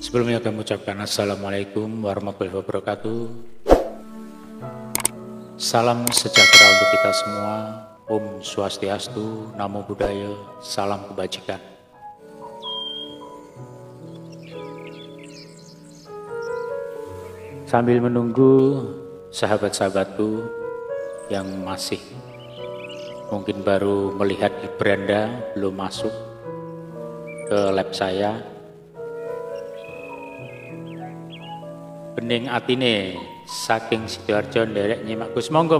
Sebelumnya kami ucapkan Assalamualaikum warahmatullahi wabarakatuh. Salam sejahtera untuk kita semua. Om Swastiastu, Namo Buddhaya, salam kebajikan. Sambil menunggu sahabat-sahabatku yang masih mungkin baru melihat di beranda, belum masuk ke lab saya, bening atine saking Sidoarjo nderek nyimak Gus, monggo.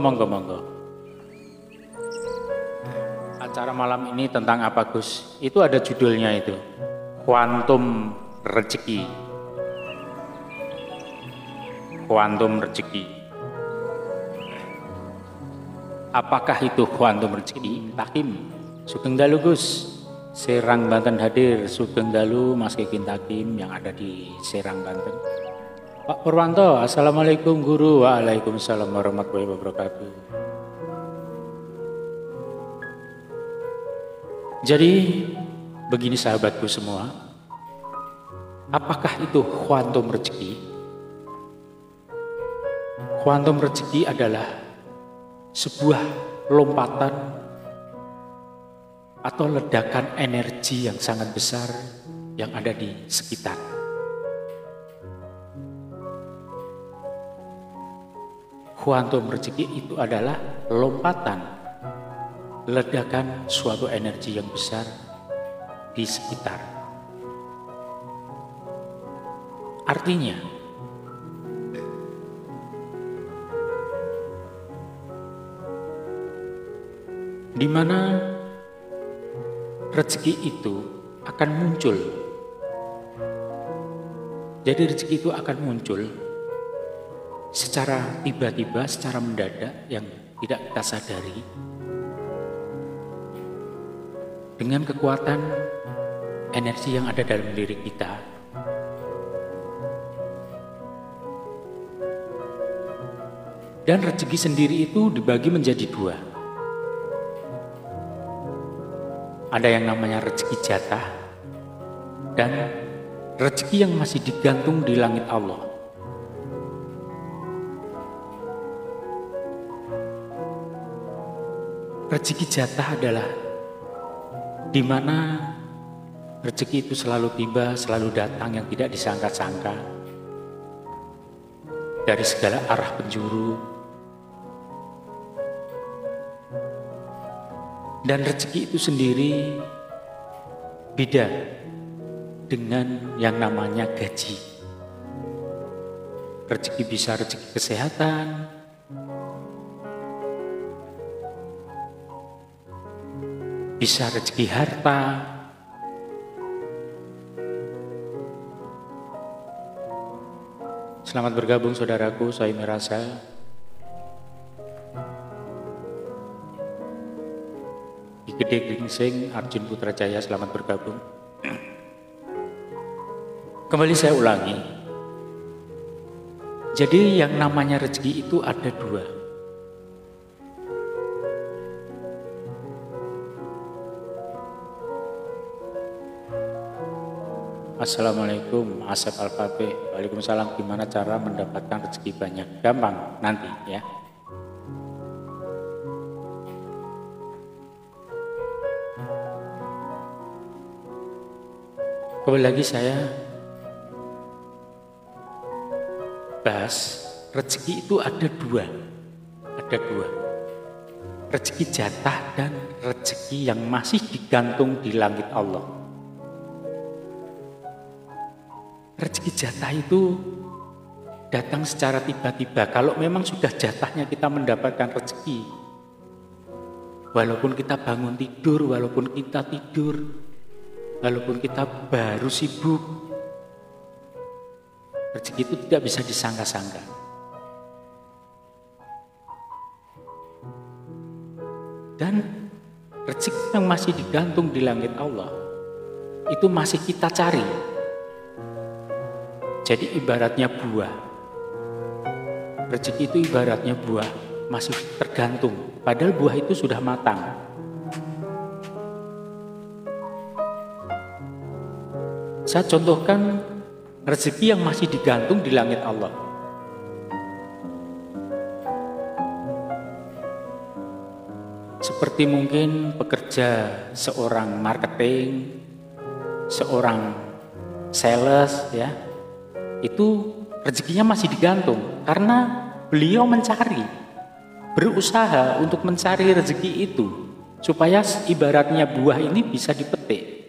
Acara malam ini tentang apa Gus? Itu ada judulnya itu, Kuantum Rezeki. Kuantum rezeki. Apakah itu kuantum rezeki? Takim, Sugeng Dalu Gus. Serang Banten hadir, Sugeng Dalu Mas Kikin Takim yang ada di Serang Banten. Pak Purwanto, Assalamualaikum Guru. Waalaikumsalam warahmatullahi wabarakatuh. Jadi begini sahabatku semua, apakah itu kuantum rezeki? Kuantum rezeki adalah sebuah lompatan atau ledakan energi yang sangat besar yang ada di sekitar. Kuantum rezeki itu adalah lompatan, ledakan suatu energi yang besar di sekitar. Artinya, di mana rezeki itu akan muncul. Jadi rezeki itu akan muncul secara tiba-tiba, secara mendadak yang tidak kita sadari, dengan kekuatan energi yang ada dalam diri kita. Dan rezeki sendiri itu dibagi menjadi dua. Ada yang namanya rezeki jatah dan rezeki yang masih digantung di langit Allah. Rezeki jatah adalah di mana rezeki itu selalu tiba, selalu datang yang tidak disangka-sangka dari segala arah penjuru. Dan rezeki itu sendiri beda dengan yang namanya gaji. Rezeki bisa rezeki kesehatan, bisa rezeki harta, selamat bergabung saudaraku, saya merasa Gede Gingsing, Arjun Putrajaya, selamat bergabung. Kembali saya ulangi. Jadi yang namanya rezeki itu ada dua. Assalamualaikum, Asep Al-Fatih. Waalaikumsalam, gimana cara mendapatkan rezeki banyak? Gampang nanti ya. Kembali lagi saya bahas rezeki itu ada dua. Rezeki jatah dan rezeki yang masih digantung di langit Allah. Rezeki jatah itu datang secara tiba-tiba. Kalau memang sudah jatahnya kita mendapatkan rezeki, walaupun kita bangun tidur, walaupun kita tidur, walaupun kita baru sibuk, rezeki itu tidak bisa disangka-sangka. Dan rezeki yang masih digantung di langit Allah, itu masih kita cari. Jadi ibaratnya buah. Rezeki itu ibaratnya buah, masih tergantung. Padahal buah itu sudah matang. Saya contohkan rezeki yang masih digantung di langit Allah. Seperti mungkin pekerja seorang marketing, seorang sales ya, itu rezekinya masih digantung karena beliau mencari, berusaha untuk mencari rezeki itu supaya ibaratnya buah ini bisa dipetik.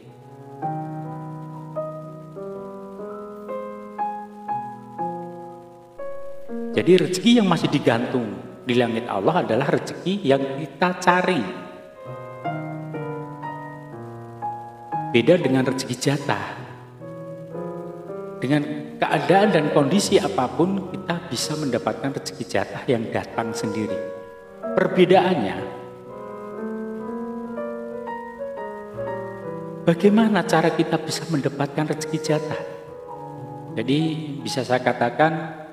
Jadi rezeki yang masih digantung di langit Allah adalah rezeki yang kita cari. Beda dengan rezeki jatah. Dengan keadaan dan kondisi apapun kita bisa mendapatkan rezeki jatah yang datang sendiri. Perbedaannya, bagaimana cara kita bisa mendapatkan rezeki jatah? Jadi bisa saya katakan,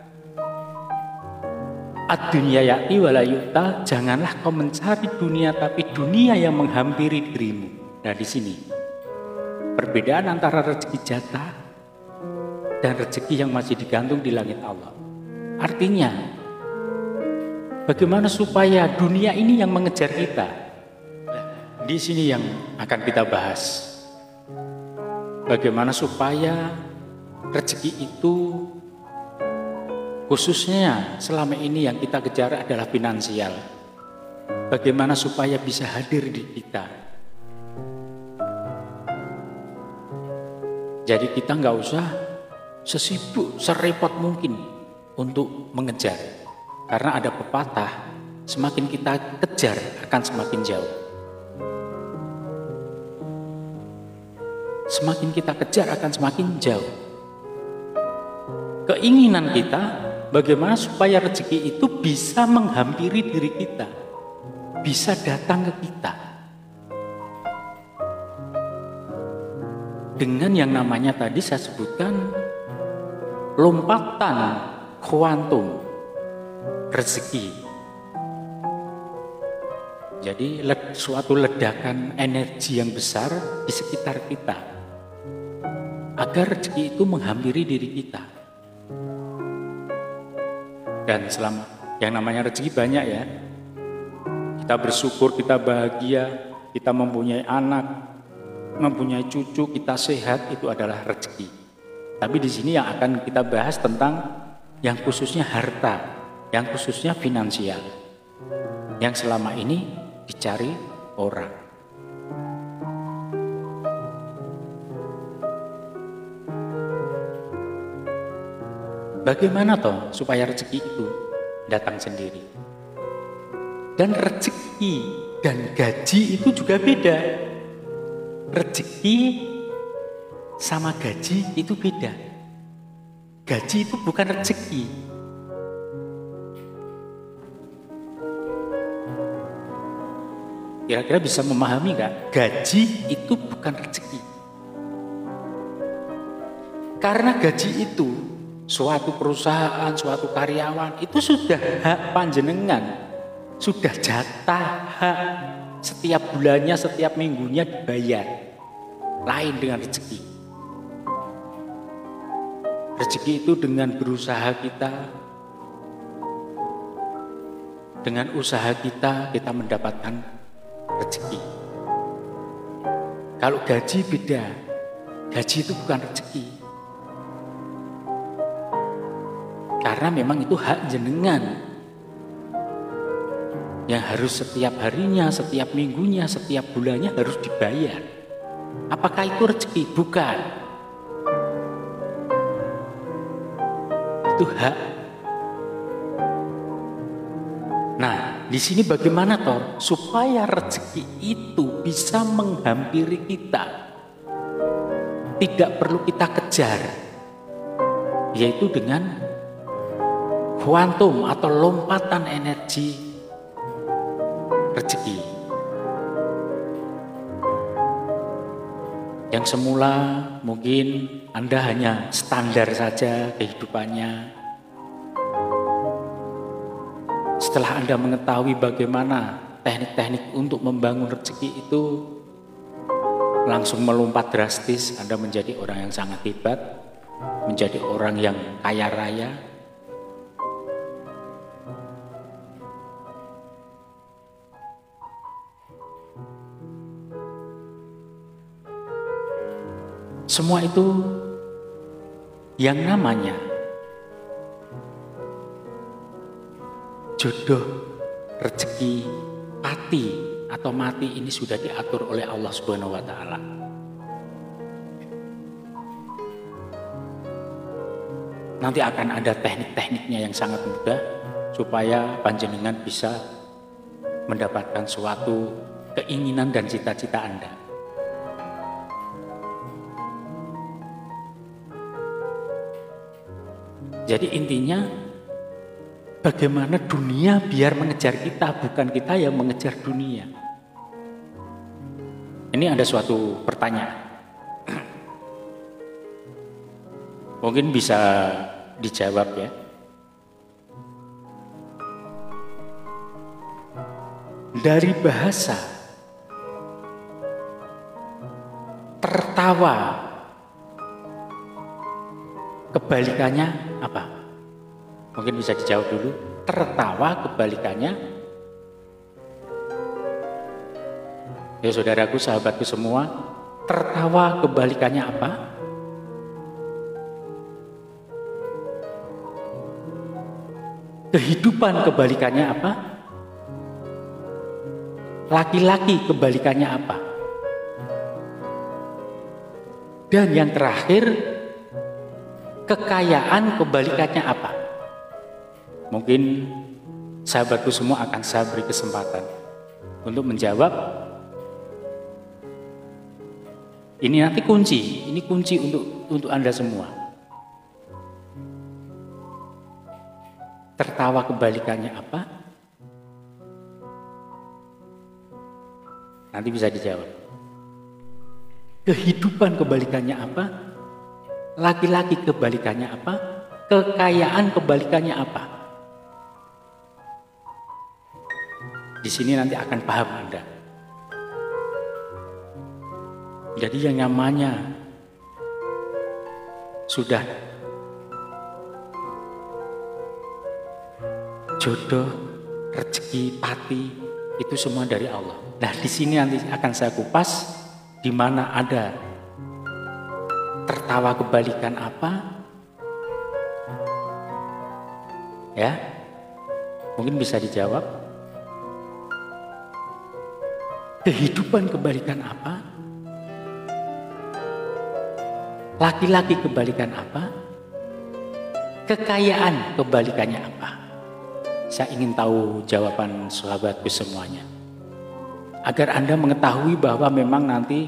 ad-dunya ya'ti wa la yu'ta, janganlah kau mencari dunia tapi dunia yang menghampiri dirimu. Nah di sini perbedaan antara rezeki jatah dan rezeki yang masih digantung di langit Allah. Artinya, bagaimana supaya dunia ini yang mengejar kita? Di sini yang akan kita bahas. Bagaimana supaya rezeki itu, khususnya selama ini yang kita kejar adalah finansial. Bagaimana supaya bisa hadir di kita? Jadi kita nggak usah sesibuk, serepot mungkin untuk mengejar. Karena ada pepatah, semakin kita kejar akan semakin jauh. Semakin kita kejar akan semakin jauh. Keinginan kita, bagaimana supaya rezeki itu bisa menghampiri diri kita, bisa datang ke kita. Dengan yang namanya tadi saya sebutkan, lompatan kuantum rezeki. Jadi suatu ledakan energi yang besar di sekitar kita, agar rezeki itu menghampiri diri kita. Dan selama yang namanya rezeki banyak ya, kita bersyukur, kita bahagia, kita mempunyai anak, mempunyai cucu, kita sehat, itu adalah rezeki. Tapi di sini yang akan kita bahas tentang yang khususnya harta, yang khususnya finansial, yang selama ini dicari orang. Bagaimana toh supaya rezeki itu datang sendiri? Dan rezeki dan gaji itu juga beda. Rezeki sama gaji itu beda. Gaji itu bukan rezeki. Kira-kira bisa memahami gak? Gaji itu bukan rezeki. Karena gaji itu, suatu perusahaan, suatu karyawan, itu sudah hak panjenengan. Sudah jatah hak, setiap bulannya, setiap minggunya dibayar. Lain dengan rezeki. Rezeki itu dengan berusaha kita, dengan usaha kita mendapatkan rezeki. Kalau gaji beda, gaji itu bukan rezeki. Karena memang itu hak jenengan yang harus setiap harinya, setiap minggunya, setiap bulannya harus dibayar. Apakah itu rezeki? Bukan. Itu hak. Nah, di sini bagaimana toh supaya rezeki itu bisa menghampiri kita, tidak perlu kita kejar, yaitu dengan kuantum atau lompatan energi rezeki. Yang semula mungkin Anda hanya standar saja kehidupannya. Setelah Anda mengetahui bagaimana teknik-teknik untuk membangun rezeki itu, langsung melompat drastis, Anda menjadi orang yang sangat hebat. menjadi orang yang kaya raya. Semua itu yang namanya jodoh, rezeki, pati atau mati ini sudah diatur oleh Allah Subhanahu wa taala. Nanti akan ada teknik-tekniknya yang sangat mudah supaya panjenengan bisa mendapatkan suatu keinginan dan cita-cita Anda. Jadi intinya bagaimana dunia biar mengejar kita, bukan kita yang mengejar dunia. Ini ada suatu pertanyaan. Mungkin bisa dijawab ya. Dari bahasa tertawa, kebalikannya apa? Mungkin bisa dijawab dulu. Tertawa kebalikannya, ya saudaraku, sahabatku semua, tertawa kebalikannya apa? Kehidupan kebalikannya apa? Laki-laki kebalikannya apa? Dan yang terakhir, kekayaan kebalikannya apa? Mungkin sahabatku semua akan saya beri kesempatan untuk menjawab. Ini nanti kunci, ini kunci untuk Anda semua. Tertawa kebalikannya apa? Nanti bisa dijawab. Kehidupan kebalikannya apa? Laki-laki kebalikannya apa? Kekayaan kebalikannya apa? Di sini nanti akan paham Anda. Jadi yang namanya sudah jodoh, rezeki, pati itu semua dari Allah. Nah, di sini nanti akan saya kupas di mana ada tertawa kebalikan apa? Ya. Mungkin bisa dijawab. Kehidupan kebalikan apa? Laki-laki kebalikan apa? Kekayaan kebalikannya apa? Saya ingin tahu jawaban sahabatku semuanya. Agar Anda mengetahui bahwa memang nanti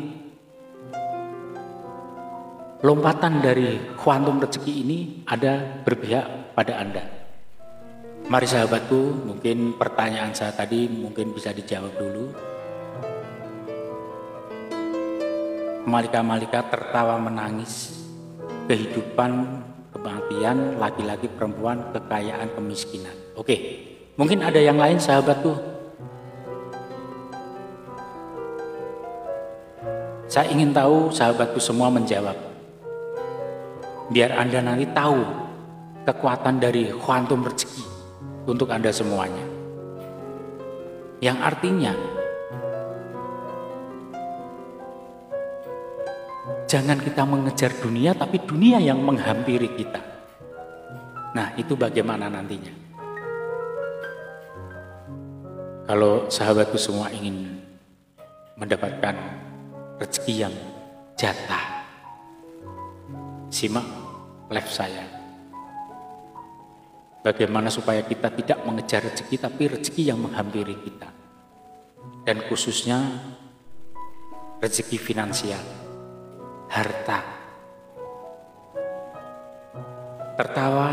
lompatan dari kuantum rezeki ini ada berpihak pada Anda. Mari sahabatku, mungkin pertanyaan saya tadi mungkin bisa dijawab dulu. Malika-malika tertawa menangis, kehidupan, kematian, laki-laki, perempuan, kekayaan, kemiskinan. Oke, mungkin ada yang lain sahabatku. Saya ingin tahu sahabatku semua menjawab. Biar Anda nanti tahu kekuatan dari kuantum rezeki untuk Anda semuanya. Yang artinya jangan kita mengejar dunia, tapi dunia yang menghampiri kita. Nah, itu bagaimana nantinya? Kalau sahabatku semua ingin mendapatkan rezeki yang jatah, simak live saya. Bagaimana supaya kita tidak mengejar rezeki, tapi rezeki yang menghampiri kita. Dan khususnya rezeki finansial, harta. Tertawa,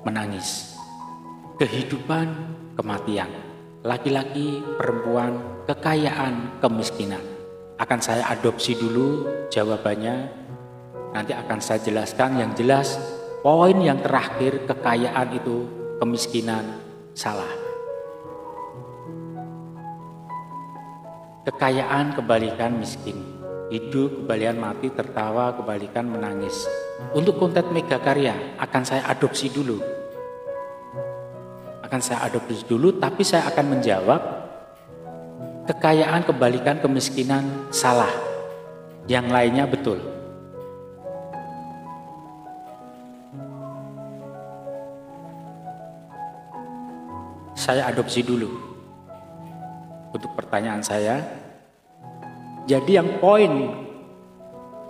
menangis. Kehidupan, kematian. Laki-laki, perempuan, kekayaan, kemiskinan. Akan saya adopsi dulu jawabannya. Nanti akan saya jelaskan. Yang jelas, poin yang terakhir, kekayaan itu, kemiskinan, salah. Kekayaan kebalikan miskin. Hidup, kebalikan mati, tertawa, kebalikan menangis. Untuk konten megakarya akan saya adopsi dulu. Tapi saya akan menjawab kekayaan, kebalikan, kemiskinan salah. Yang lainnya betul. Saya adopsi dulu untuk pertanyaan saya. Jadi yang poin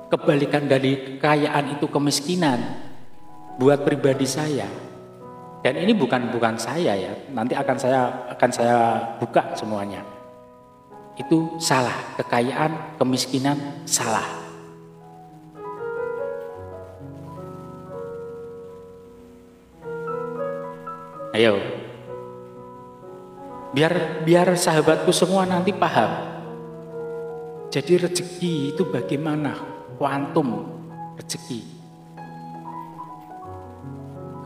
kebalikan dari kekayaan itu kemiskinan buat pribadi saya. Dan ini bukan saya ya. Nanti akan saya buka semuanya. Itu salah. Kekayaan, kemiskinan salah. Ayo. Biar sahabatku semua nanti paham. Jadi rezeki itu bagaimana? Kuantum rezeki.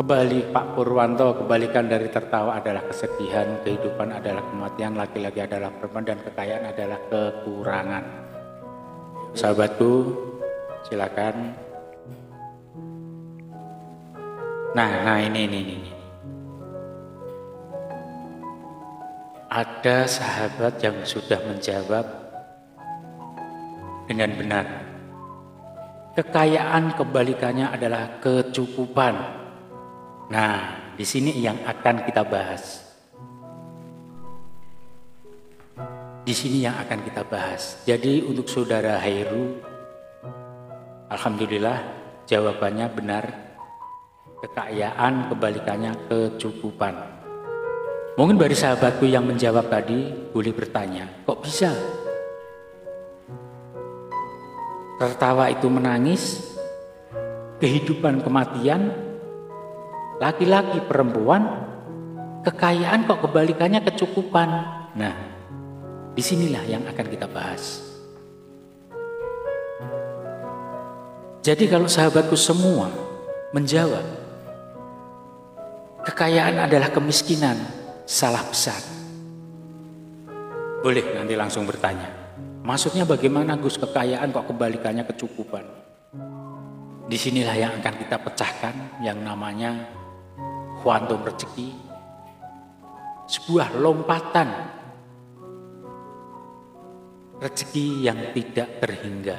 Kembali Pak Purwanto, kebalikan dari tertawa adalah kesedihan, kehidupan adalah kematian, laki-laki adalah perempuan, dan kekayaan adalah kekurangan. Sahabatku, silakan. Nah ini. Ada sahabat yang sudah menjawab dengan benar. Kekayaan kebalikannya adalah kecukupan. Nah, di sini yang akan kita bahas. Jadi untuk saudara Hairu, alhamdulillah jawabannya benar. Kekayaan kebalikannya kecukupan. Mungkin bagi sahabatku yang menjawab tadi boleh bertanya, kok bisa? Tertawa itu menangis, kehidupan kematian, laki-laki perempuan, kekayaan kok kebalikannya kecukupan. Nah, disinilah yang akan kita bahas. Jadi kalau sahabatku semua menjawab, kekayaan adalah kemiskinan, salah besar. Boleh nanti langsung bertanya, maksudnya bagaimana Gus, kekayaan kok kebalikannya kecukupan? Disinilah yang akan kita pecahkan yang namanya kuantum rezeki. Sebuah lompatan rezeki yang tidak terhingga.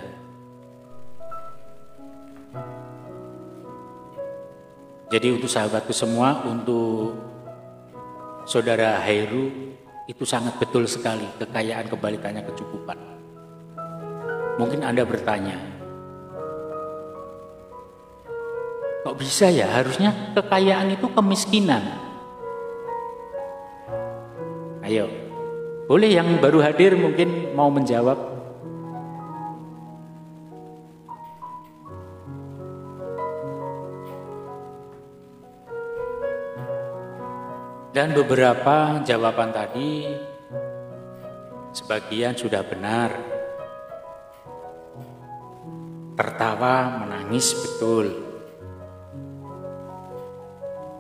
Jadi untuk sahabatku semua, untuk saudara Hairu, itu sangat betul sekali kekayaan kebalikannya kecukupan. Mungkin Anda bertanya, kok bisa ya? Harusnya kekayaan itu kemiskinan. Ayo, boleh yang baru hadir mungkin mau menjawab. Dan beberapa jawaban tadi sebagian sudah benar. Tertawa, menangis betul.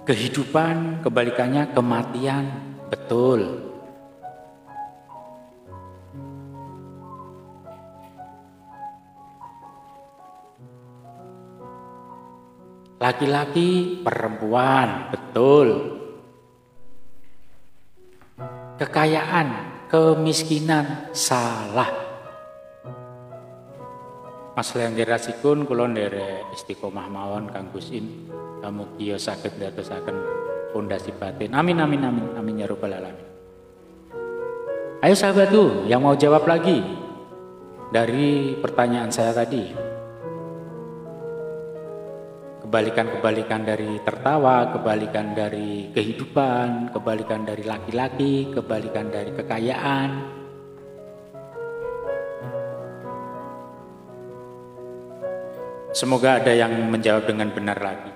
Kehidupan kebalikannya kematian betul. Laki-laki perempuan betul. Kekayaan, kemiskinan salah. Mas Lenggerasipun kula nderek istiqomah mawon Kang Gusin, mugia saged ndadosaken pondasi batin. Amin ya rabbal alamin. Ayo sahabatku yang mau jawab lagi dari pertanyaan saya tadi. Kebalikan-kebalikan dari tertawa, kebalikan dari kehidupan, kebalikan dari laki-laki, kebalikan dari kekayaan. Semoga ada yang menjawab dengan benar lagi.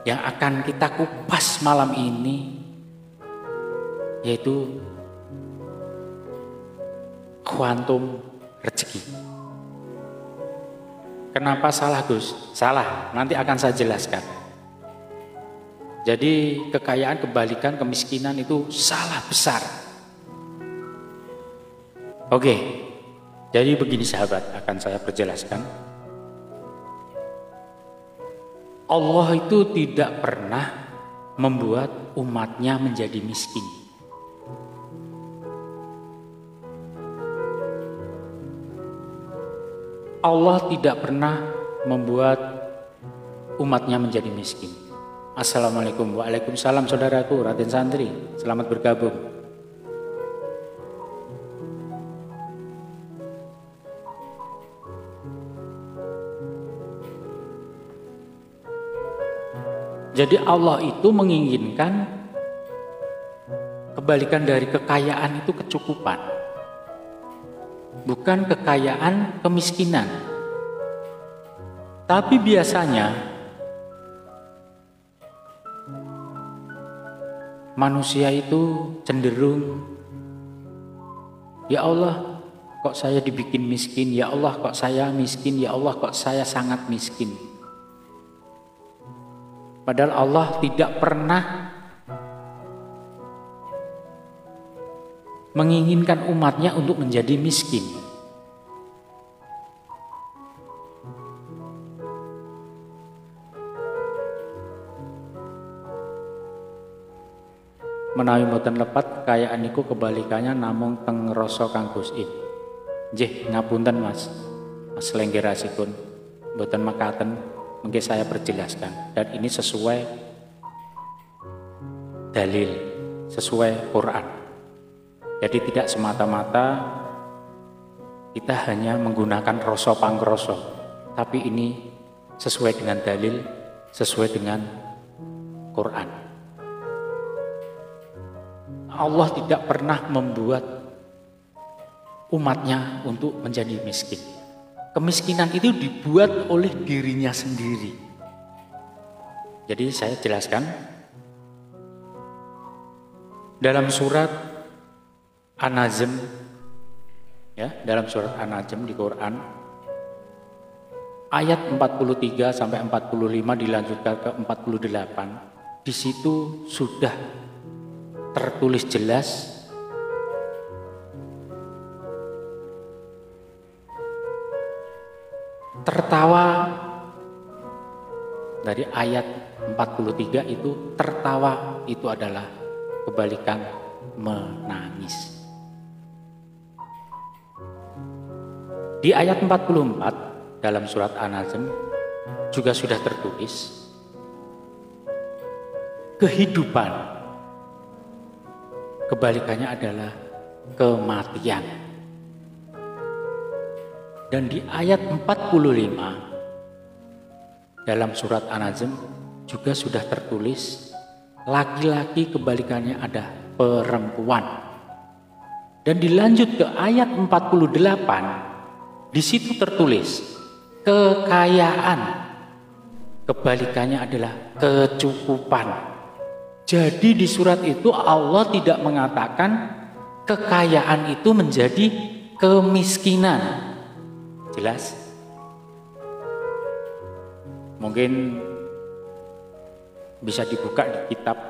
Yang akan kita kupas malam ini yaitu kuantum rezeki. Kenapa salah Gus? Salah, nanti akan saya jelaskan. Jadi kekayaan kebalikan kemiskinan itu salah besar. Oke, Jadi begini sahabat, akan saya perjelaskan. Allah itu tidak pernah membuat umatnya menjadi miskin. Allah tidak pernah membuat umatnya menjadi miskin. Assalamualaikum. Waalaikumsalam saudaraku Raden Santri. Selamat bergabung. Jadi Allah itu menginginkan kebalikan dari kekayaan itu kecukupan. Bukan kekayaan kemiskinan. Tapi biasanya manusia itu cenderung, ya Allah kok saya dibikin miskin, ya Allah kok saya miskin, ya Allah kok saya sangat miskin. Padahal Allah tidak pernah menginginkan umatnya untuk menjadi miskin. Menawi mboten lepat kekayaan niku kebalikannya namung teng rasa Kang Gusim. Nggih, ngapunten Mas. Mas Lenggerasipun mboten mekaten. Mungkin saya perjelaskan, dan ini sesuai dalil, sesuai Quran. Jadi tidak semata-mata kita hanya menggunakan rasa pangrasa, tapi ini sesuai dengan dalil, sesuai dengan Quran. Allah tidak pernah membuat umatnya untuk menjadi miskin. Kemiskinan itu dibuat oleh dirinya sendiri. Jadi saya jelaskan. Dalam surat An-Najm, ya, dalam surat An-Najm di Quran, ayat 43 sampai 45 dilanjutkan ke 48. Di situ sudah tertulis jelas tertawa. Dari ayat 43 itu tertawa itu adalah kebalikan menangis. Di ayat 44 dalam surat An-Najm juga sudah tertulis kehidupan, kebalikannya adalah kematian. Dan di ayat 45 dalam surat An-Najm juga sudah tertulis laki-laki kebalikannya ada perempuan. Dan dilanjut ke ayat 48, di situ tertulis kekayaan, kebalikannya adalah kecukupan. Jadi di surat itu Allah tidak mengatakan kekayaan itu menjadi kemiskinan. Jelas? Mungkin bisa dibuka di kitab.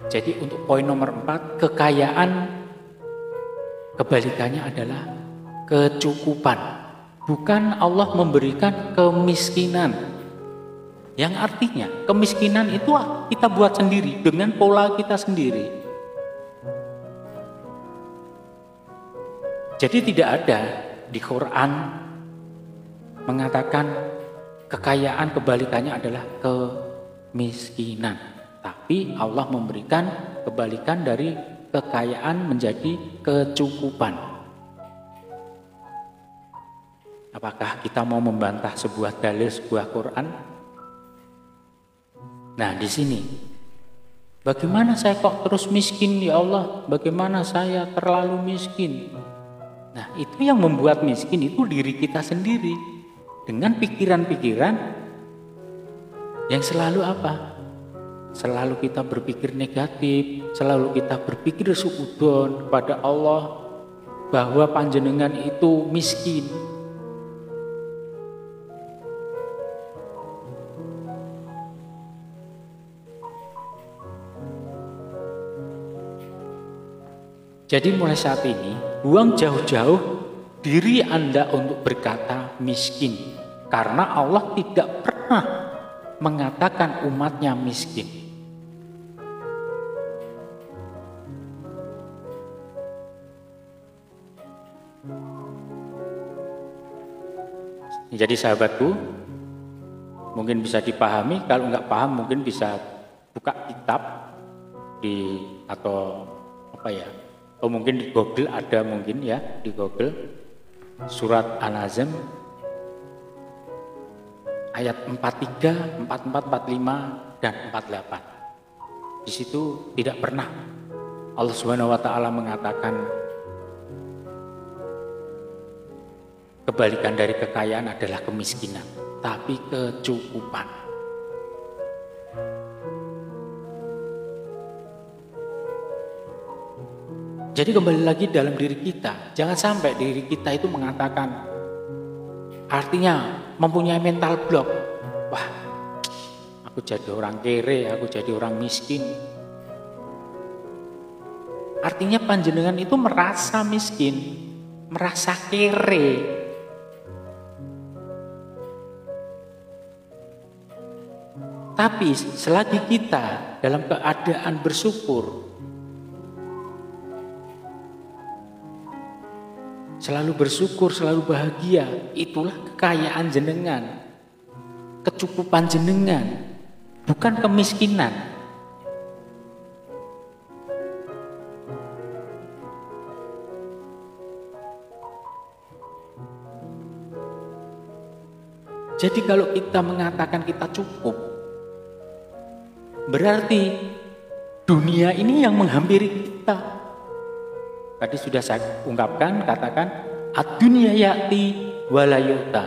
Jadi untuk poin nomor 4, kekayaan kebalikannya adalah kecukupan. Bukan Allah memberikan kemiskinan. Yang artinya kemiskinan itu kita buat sendiri dengan pola kita sendiri. Jadi tidak ada di Quran mengatakan kekayaan kebalikannya adalah kemiskinan. Tapi Allah memberikan kebalikan dari kekayaan menjadi kecukupan. Apakah kita mau membantah sebuah dalil, sebuah Quran? Nah di sini, bagaimana saya kok terus miskin ya Allah? Bagaimana saya terlalu miskin? Nah itu yang membuat miskin itu diri kita sendiri. Dengan pikiran-pikiran yang selalu apa? Selalu kita berpikir negatif, selalu kita berpikir suudzon kepada Allah bahwa panjenengan itu miskin. Jadi mulai saat ini, buang jauh-jauh diri Anda untuk berkata miskin. Karena Allah tidak pernah mengatakan umatnya miskin. Jadi sahabatku, mungkin bisa dipahami. Kalau nggak paham mungkin bisa buka kitab atau mungkin di Google ada, mungkin ya di Google surat An-Nazm ayat 43, 44, 45 dan 48. Di situ tidak pernah Allah Subhanahu wa taala mengatakan kebalikan dari kekayaan adalah kemiskinan, tapi kecukupan. Jadi kembali lagi dalam diri kita, jangan sampai diri kita itu mengatakan, artinya mempunyai mental block. Wah, aku jadi orang kere, aku jadi orang miskin. Artinya panjenengan itu merasa miskin, merasa kere. Tapi selagi kita dalam keadaan bersyukur, selalu bersyukur, selalu bahagia, itulah kekayaan jenengan, kecukupan jenengan, bukan kemiskinan. Jadi kalau kita mengatakan kita cukup, berarti dunia ini yang menghampiri kita. Tadi sudah saya ungkapkan, katakan ad-dunya ya'ti wa la yu'ta.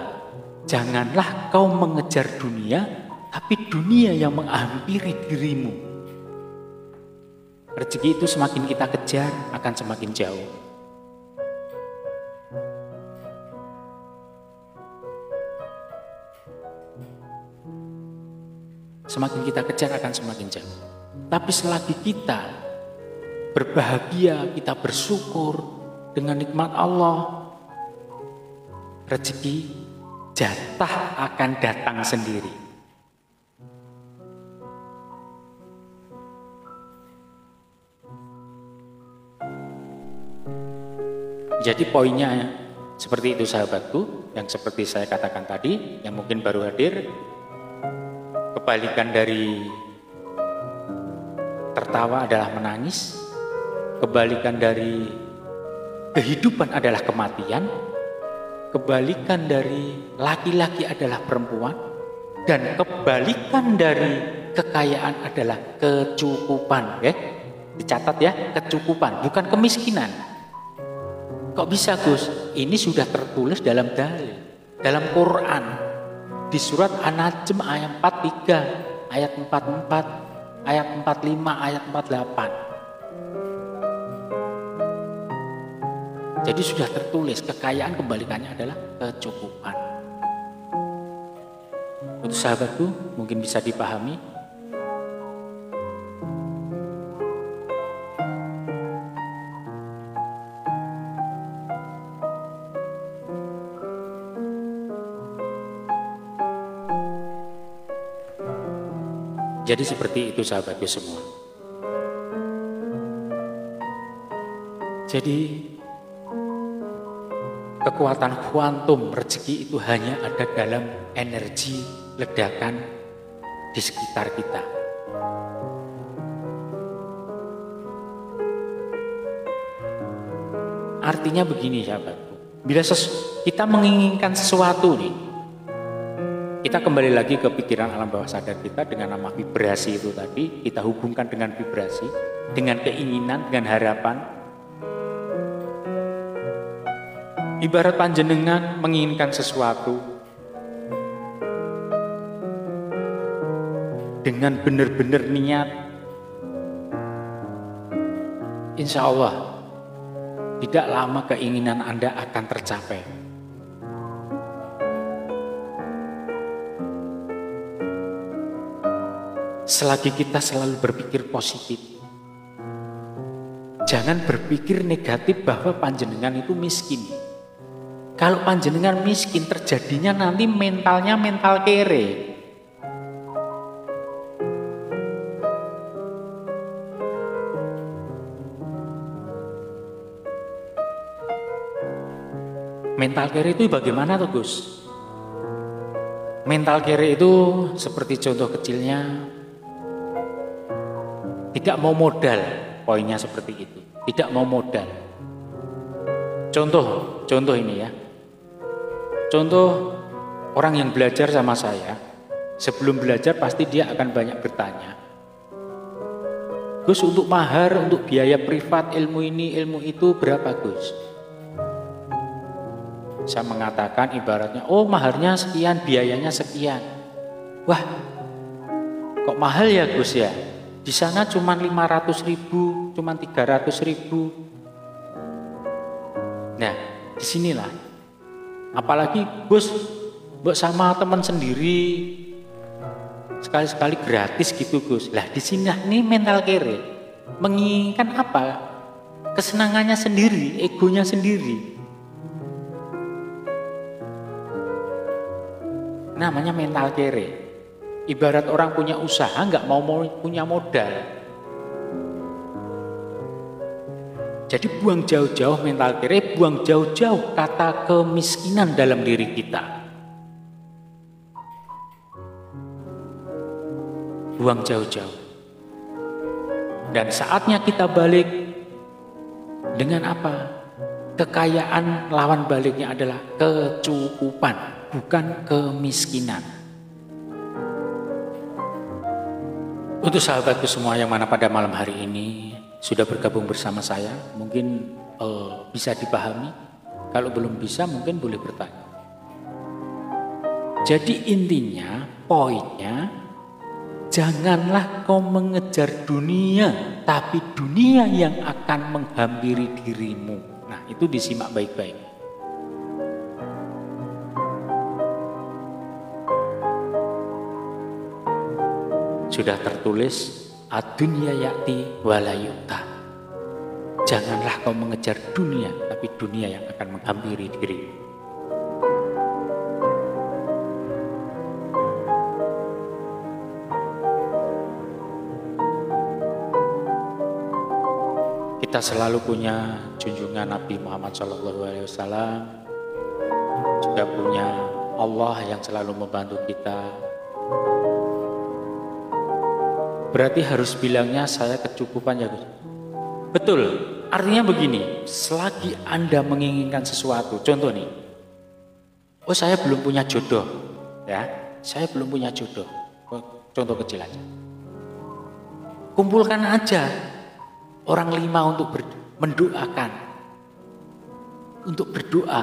Janganlah kau mengejar dunia, tapi dunia yang menghampiri dirimu. Rezeki itu semakin kita kejar akan semakin jauh. Semakin kita kejar akan semakin jauh. Tapi selagi kita berbahagia, kita bersyukur dengan nikmat Allah, rezeki jatah akan datang sendiri. Jadi poinnya seperti itu sahabatku, yang seperti saya katakan tadi, yang mungkin baru hadir. Kebalikan dari tertawa adalah menangis, kebalikan dari kehidupan adalah kematian, kebalikan dari laki-laki adalah perempuan, dan kebalikan dari kekayaan adalah kecukupan. Dicatat ya, kecukupan, bukan kemiskinan. Kok bisa Gus? Ini sudah tertulis dalam dalil, dalam Quran. Di surat An-Najm ayat 43, ayat 44, ayat 45, ayat 48. Jadi sudah tertulis, kekayaan kebalikannya adalah kecukupan. Untuk sahabatku, mungkin bisa dipahami. Jadi seperti itu sahabatku semua. Jadi kekuatan kuantum rezeki itu hanya ada dalam energi ledakan di sekitar kita. Artinya begini sahabatku, bila kita menginginkan sesuatu nih, kita kembali lagi ke pikiran alam bawah sadar kita dengan nama vibrasi itu tadi, kita hubungkan dengan vibrasi, dengan keinginan, dengan harapan. Ibarat panjenengan menginginkan sesuatu dengan benar-benar niat, insya Allah tidak lama keinginan Anda akan tercapai. Selagi kita selalu berpikir positif, Jangan berpikir negatif bahwa panjenengan itu miskin. Kalau panjenengan miskin, terjadinya nanti mentalnya mental kere. Mental kere itu bagaimana tuh Gus? Mental kere itu seperti contoh kecilnya, tidak mau modal, poinnya seperti itu. Tidak mau modal. Contoh ini ya. Contoh orang yang belajar sama saya, sebelum belajar pasti dia akan banyak bertanya. Gus, untuk mahar, untuk biaya privat, ilmu ini, ilmu itu berapa Gus? Saya mengatakan ibaratnya, oh maharnya sekian, biayanya sekian. Wah, kok mahal ya Gus ya? Di sana cuma 500.000, cuma 300.000. Nah, disinilah. Apalagi Gus, mbok sama teman sendiri, sekali-sekali gratis gitu Gus. Lah di sini nih mental kere, menginginkan apa? Kesenangannya sendiri, egonya sendiri. Namanya mental kere. Ibarat orang punya usaha nggak mau punya modal. Jadi buang jauh-jauh mental kere, buang jauh-jauh kata kemiskinan dalam diri kita. Buang jauh-jauh. Dan saatnya kita balik dengan apa? Kekayaan lawan baliknya adalah kecukupan. Bukan kemiskinan. Untuk sahabatku semua yang mana pada malam hari ini sudah bergabung bersama saya, mungkin bisa dipahami. Kalau belum bisa mungkin boleh bertanya. Jadi intinya, poinnya, janganlah kau mengejar dunia, tapi dunia yang akan menghampiri dirimu. Nah, itu disimak baik-baik. Sudah tertulis, ad-dunya ya'ti wa la yu'ta. Janganlah kau mengejar dunia, tapi dunia yang akan menghampiri dirimu. Kita selalu punya junjungan Nabi Muhammad SAW, juga punya Allah yang selalu membantu kita. Berarti harus bilangnya saya kecukupan ya Gus. Betul, artinya begini, selagi Anda menginginkan sesuatu, contoh nih, oh saya belum punya jodoh, ya, saya belum punya jodoh, contoh kecil aja. Kumpulkan aja orang 5 untuk mendoakan, untuk berdoa.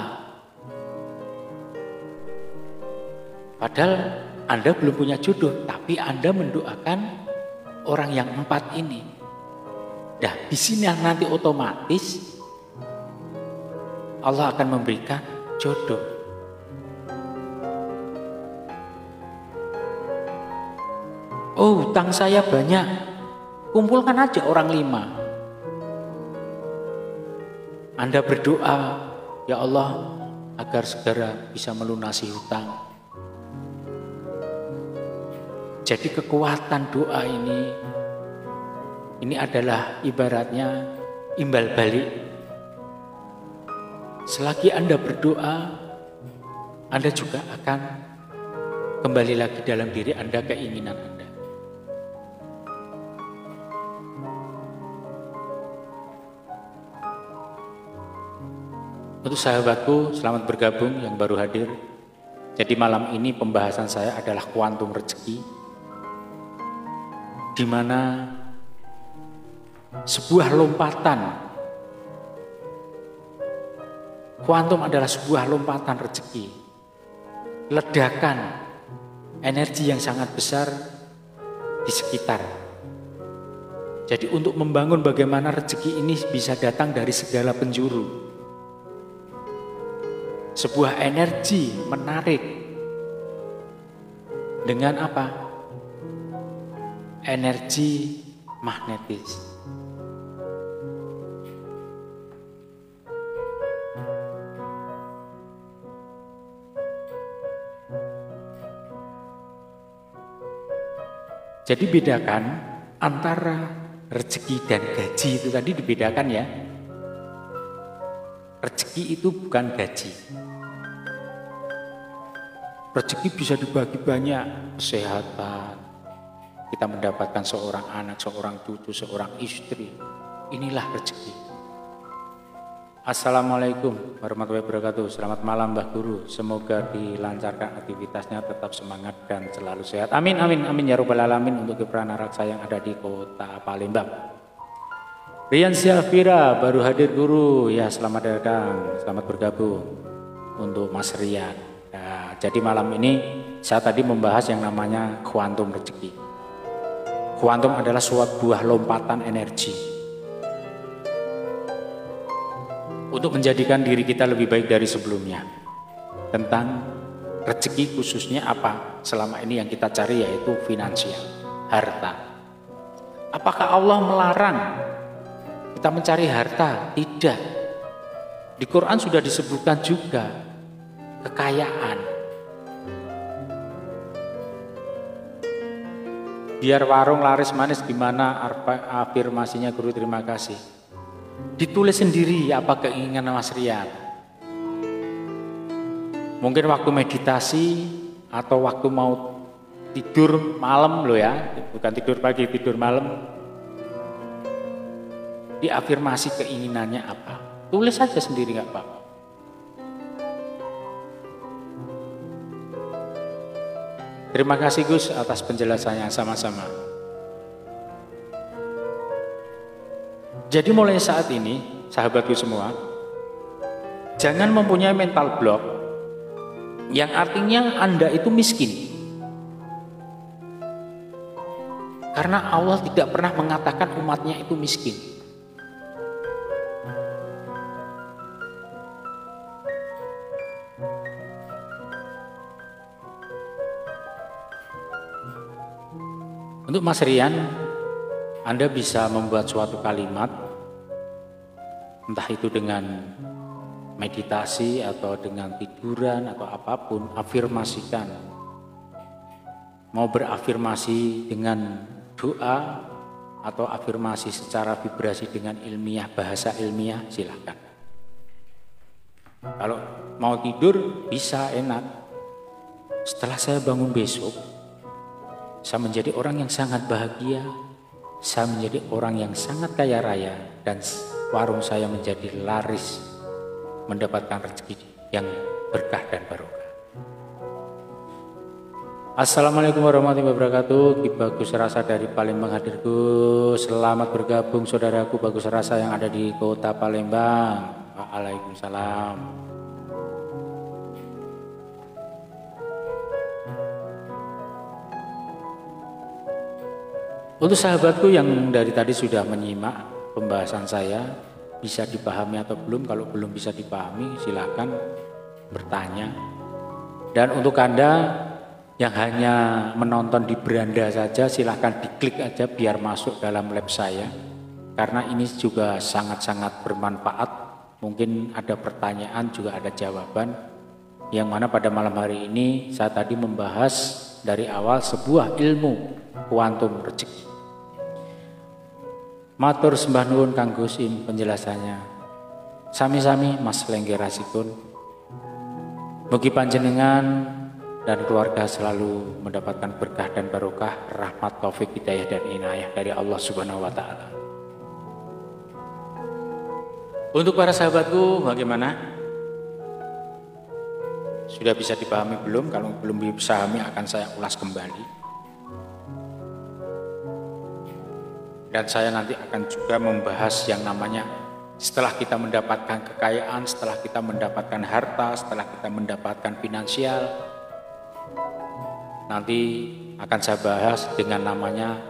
Padahal Anda belum punya jodoh, tapi Anda mendoakan orang yang 4 ini. Nah, di sini nanti otomatis Allah akan memberikan jodoh. Oh, hutang saya banyak. Kumpulkan aja orang 5. Anda berdoa, ya Allah, agar segera bisa melunasi hutang. Jadi kekuatan doa ini adalah ibaratnya imbal balik. Selagi Anda berdoa, Anda juga akan kembali lagi dalam diri Anda keinginan Anda. Untuk sahabatku, selamat bergabung yang baru hadir. Jadi malam ini pembahasan saya adalah kuantum rezeki, di mana sebuah lompatan, kuantum adalah sebuah lompatan rezeki, ledakan energi yang sangat besar di sekitar. Jadi untuk membangun bagaimana rezeki ini bisa datang dari segala penjuru, sebuah energi menarik dengan apa? Energi magnetis. Jadi bedakan antara rezeki dan gaji itu tadi dibedakan ya. Rezeki itu bukan gaji. Rezeki bisa dibagi banyak, kesehatan, kita mendapatkan seorang anak, seorang cucu, seorang istri. Inilah rezeki. Assalamualaikum warahmatullahi wabarakatuh. Selamat malam Mbah Guru. Semoga dilancarkan aktivitasnya, tetap semangat dan selalu sehat. Amin, amin, amin ya robbal alamin. Untuk Kiprana Raksa yang ada di kota Palembang. Rian Syafira baru hadir Guru. Ya, selamat datang, selamat bergabung untuk Mas Rian. Nah, jadi malam ini saya tadi membahas yang namanya kuantum rezeki. Kuantum adalah suatu buah lompatan energi untuk menjadikan diri kita lebih baik dari sebelumnya. Tentang rezeki khususnya apa selama ini yang kita cari, yaitu finansial, harta. Apakah Allah melarang kita mencari harta? Tidak. Di Quran sudah disebutkan juga kekayaan. Biar warung laris manis, gimana afirmasinya Guru? Terima kasih. Ditulis sendiri apa keinginan Mas Rian. Mungkin waktu meditasi atau waktu mau tidur malam loh ya, bukan tidur pagi, tidur malam. Diafirmasi keinginannya apa. Tulis saja sendiri nggak apa-apa. Terima kasih Gus atas penjelasannya, sama-sama. Jadi mulai saat ini, sahabatku semua, jangan mempunyai mental block yang artinya Anda itu miskin. Karena Allah tidak pernah mengatakan umatnya itu miskin. Untuk Mas Rian, Anda bisa membuat suatu kalimat, entah itu dengan meditasi atau dengan tiduran atau apapun, afirmasikan. Mau berafirmasi dengan doa atau afirmasi secara vibrasi dengan ilmiah, bahasa ilmiah, silahkan. Kalau mau tidur bisa, enak. Setelah saya bangun besok, saya menjadi orang yang sangat bahagia. Saya menjadi orang yang sangat kaya raya dan warung saya menjadi laris, mendapatkan rezeki yang berkah dan barokah. Assalamualaikum warahmatullahi wabarakatuh. Ki Bagus Rasa dari Palembang hadir Gus. Selamat bergabung saudaraku Bagus Rasa yang ada di kota Palembang. Waalaikumsalam. Untuk sahabatku yang dari tadi sudah menyimak pembahasan saya, bisa dipahami atau belum? Kalau belum bisa dipahami, silakan bertanya. Dan untuk Anda yang hanya menonton di beranda saja, silakan diklik aja biar masuk dalam lab saya. Karena ini juga sangat-sangat bermanfaat. Mungkin ada pertanyaan, juga ada jawaban. Yang mana pada malam hari ini saya tadi membahas dari awal sebuah ilmu kuantum rezeki. Matur sembah nuwun Kang Gusim penjelasannya. Sami-sami Mas Lengger Rasikun. Mugi panjenengan dan keluarga selalu mendapatkan berkah dan barokah, rahmat, taufik, hidayah dan inayah dari Allah Subhanahu wa taala. Untuk para sahabatku bagaimana? Sudah bisa dipahami belum? Kalau belum dipahami akan saya ulas kembali. Dan saya nanti akan juga membahas yang namanya setelah kita mendapatkan kekayaan, setelah kita mendapatkan harta, setelah kita mendapatkan finansial, nanti akan saya bahas dengan namanya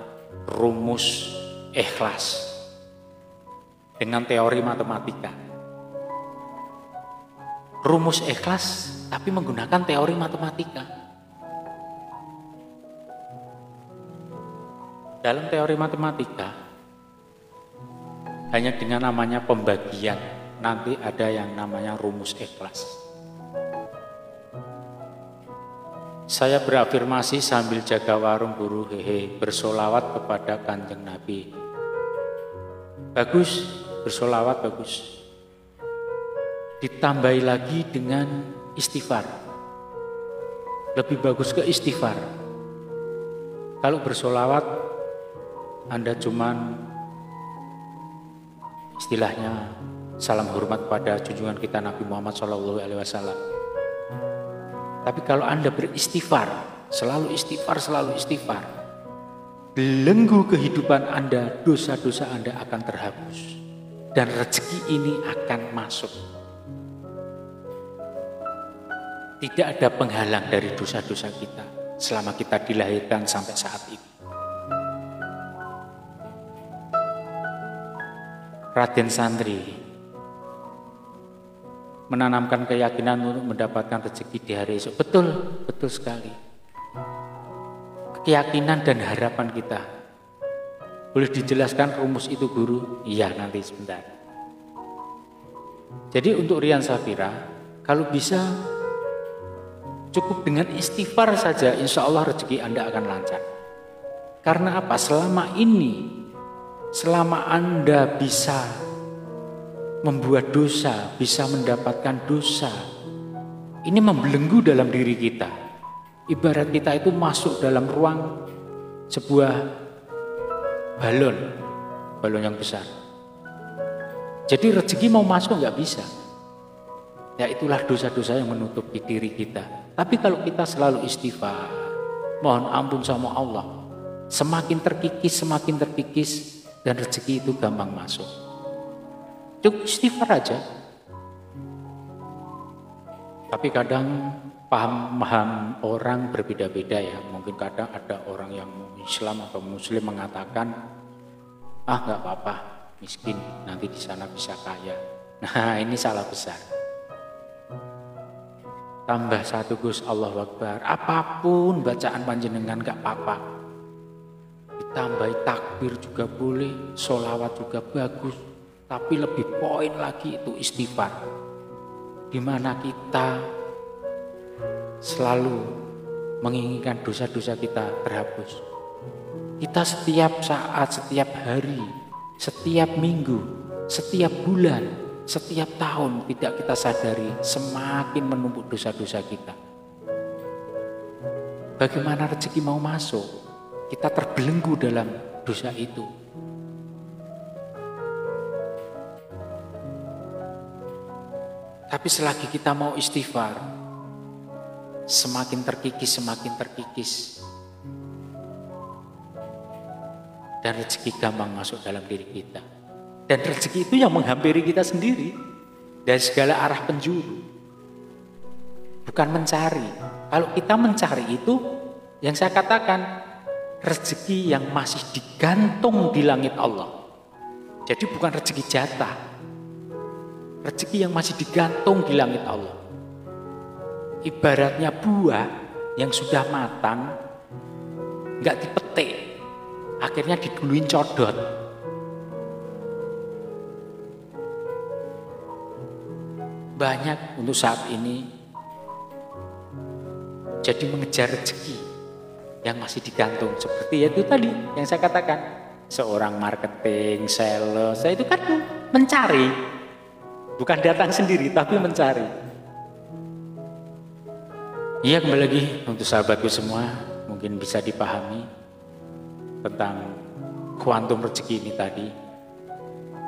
rumus ikhlas dengan teori matematika. Rumus ikhlas tapi menggunakan teori matematika. Dalam teori matematika, hanya dengan namanya pembagian, nanti ada yang namanya rumus ikhlas. Saya berafirmasi sambil jaga warung guru, bersolawat kepada Kanjeng Nabi. Bagus, bersolawat bagus. Ditambahi lagi dengan istighfar. Lebih bagus ke istighfar. Kalau bersolawat, Anda cuman istilahnya salam hormat pada junjungan kita Nabi Muhammad SAW. Tapi kalau Anda beristighfar, selalu istighfar, belenggu kehidupan Anda, dosa-dosa Anda akan terhapus. Dan rezeki ini akan masuk. Tidak ada penghalang dari dosa-dosa kita selama kita dilahirkan sampai saat ini. Raden Santri menanamkan keyakinan untuk mendapatkan rezeki di hari esok. Betul sekali. Keyakinan dan harapan kita. Boleh dijelaskan rumus itu guru? Iya, nanti sebentar. Jadi untuk Rian Safira, kalau bisa cukup dengan istighfar saja, insya Allah rezeki Anda akan lancar. Karena apa? Selama Anda bisa membuat dosa, bisa mendapatkan dosa, ini membelenggu dalam diri kita. Ibarat kita itu masuk dalam ruang sebuah balon yang besar. Jadi rezeki mau masuk nggak bisa. Ya itulah dosa-dosa yang menutupi diri kita. Tapi kalau kita selalu istighfar, mohon ampun sama Allah, semakin terkikis, dan rezeki itu gampang masuk. Cukup istighfar aja. Tapi kadang paham orang berbeda-beda ya. Mungkin kadang ada orang yang Islam atau Muslim mengatakan, nggak apa-apa, miskin, nanti di sana bisa kaya. Nah ini salah besar. Tambah satu Gus, Allahu Akbar. Apapun bacaan panjenengan nggak apa-apa. Ditambahi takbir juga boleh, sholawat juga bagus. Tapi lebih poin lagi itu istighfar. Di mana kita selalu menginginkan dosa-dosa kita terhapus. Kita setiap saat, setiap hari, setiap minggu, setiap bulan, setiap tahun tidak kita sadari semakin menumpuk dosa-dosa kita. Bagaimana rezeki mau masuk? Kita terbelenggu dalam dosa itu. Tapi selagi kita mau istighfar, semakin terkikis. Dan rezeki gampang masuk dalam diri kita. Dan rezeki itu yang menghampiri kita sendiri dari segala arah penjuru. Bukan mencari. Kalau kita mencari itu, yang saya katakan, rezeki yang masih digantung di langit Allah. Jadi bukan rezeki jatah. Rezeki yang masih digantung di langit Allah. Ibaratnya buah yang sudah matang, nggak dipetik, akhirnya diduluin codot. Banyak untuk saat ini jadi mengejar rezeki yang masih digantung. Seperti itu tadi yang saya katakan, seorang marketing, sales, saya itu kan mencari. Bukan datang sendiri, tapi mencari. Iya, kembali lagi untuk sahabatku semua, mungkin bisa dipahami tentang kuantum rezeki ini tadi.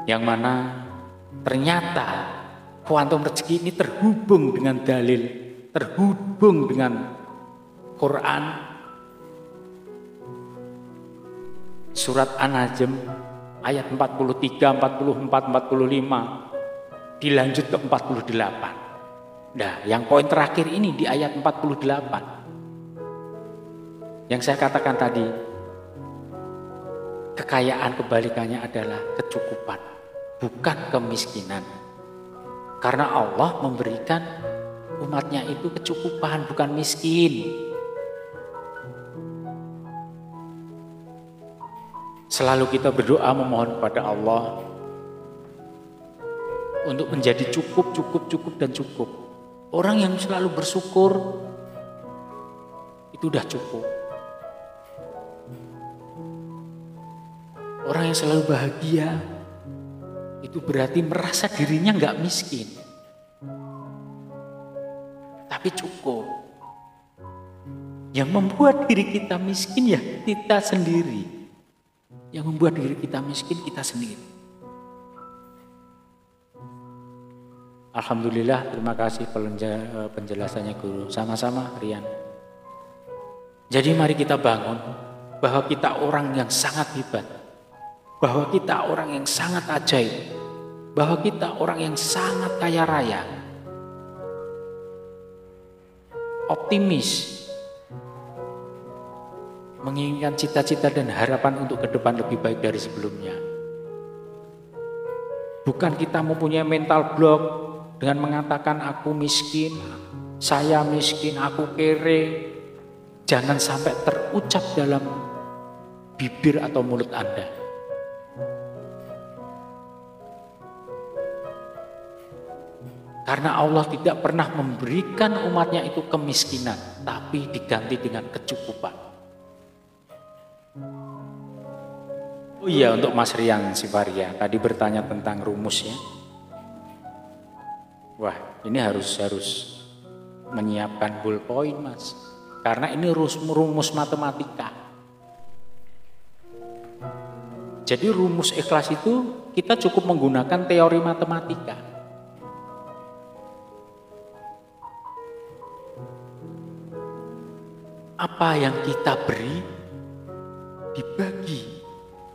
Yang mana ternyata kuantum rezeki ini terhubung dengan dalil, terhubung dengan Quran. Surat An-Najm ayat 43, 44, 45. Dilanjut ke 48. Nah, yang poin terakhir ini di ayat 48. Yang saya katakan tadi, kekayaan kebalikannya adalah kecukupan, bukan kemiskinan. Karena Allah memberikan umatnya itu kecukupan, bukan miskin. Selalu kita berdoa memohon kepada Allah untuk menjadi cukup dan cukup. Orang yang selalu bersyukur Itu udah cukup. Orang yang selalu bahagia itu berarti merasa dirinya nggak miskin, tapi cukup. Yang membuat diri kita miskin ya kita sendiri. Yang membuat diri kita miskin kita sendiri. Alhamdulillah, terima kasih penjelasannya guru. Sama-sama Rian. Jadi mari kita bangun bahwa kita orang yang sangat hebat. Bahwa kita orang yang sangat ajaib. Bahwa kita orang yang sangat kaya raya. Optimis. Menginginkan cita-cita dan harapan untuk ke depan lebih baik dari sebelumnya. Bukan kita mempunyai mental block dengan mengatakan aku miskin, saya miskin, aku kere. Jangan sampai terucap dalam bibir atau mulut Anda. Karena Allah tidak pernah memberikan umatnya itu kemiskinan, tapi diganti dengan kecukupan. Oh iya, untuk Mas Rian Sivaria tadi bertanya tentang rumusnya. Wah, ini harus menyiapkan ballpoint Mas. Karena ini rumus matematika. Jadi rumus ikhlas itu kita cukup menggunakan teori matematika. Apa yang kita beri dibagi.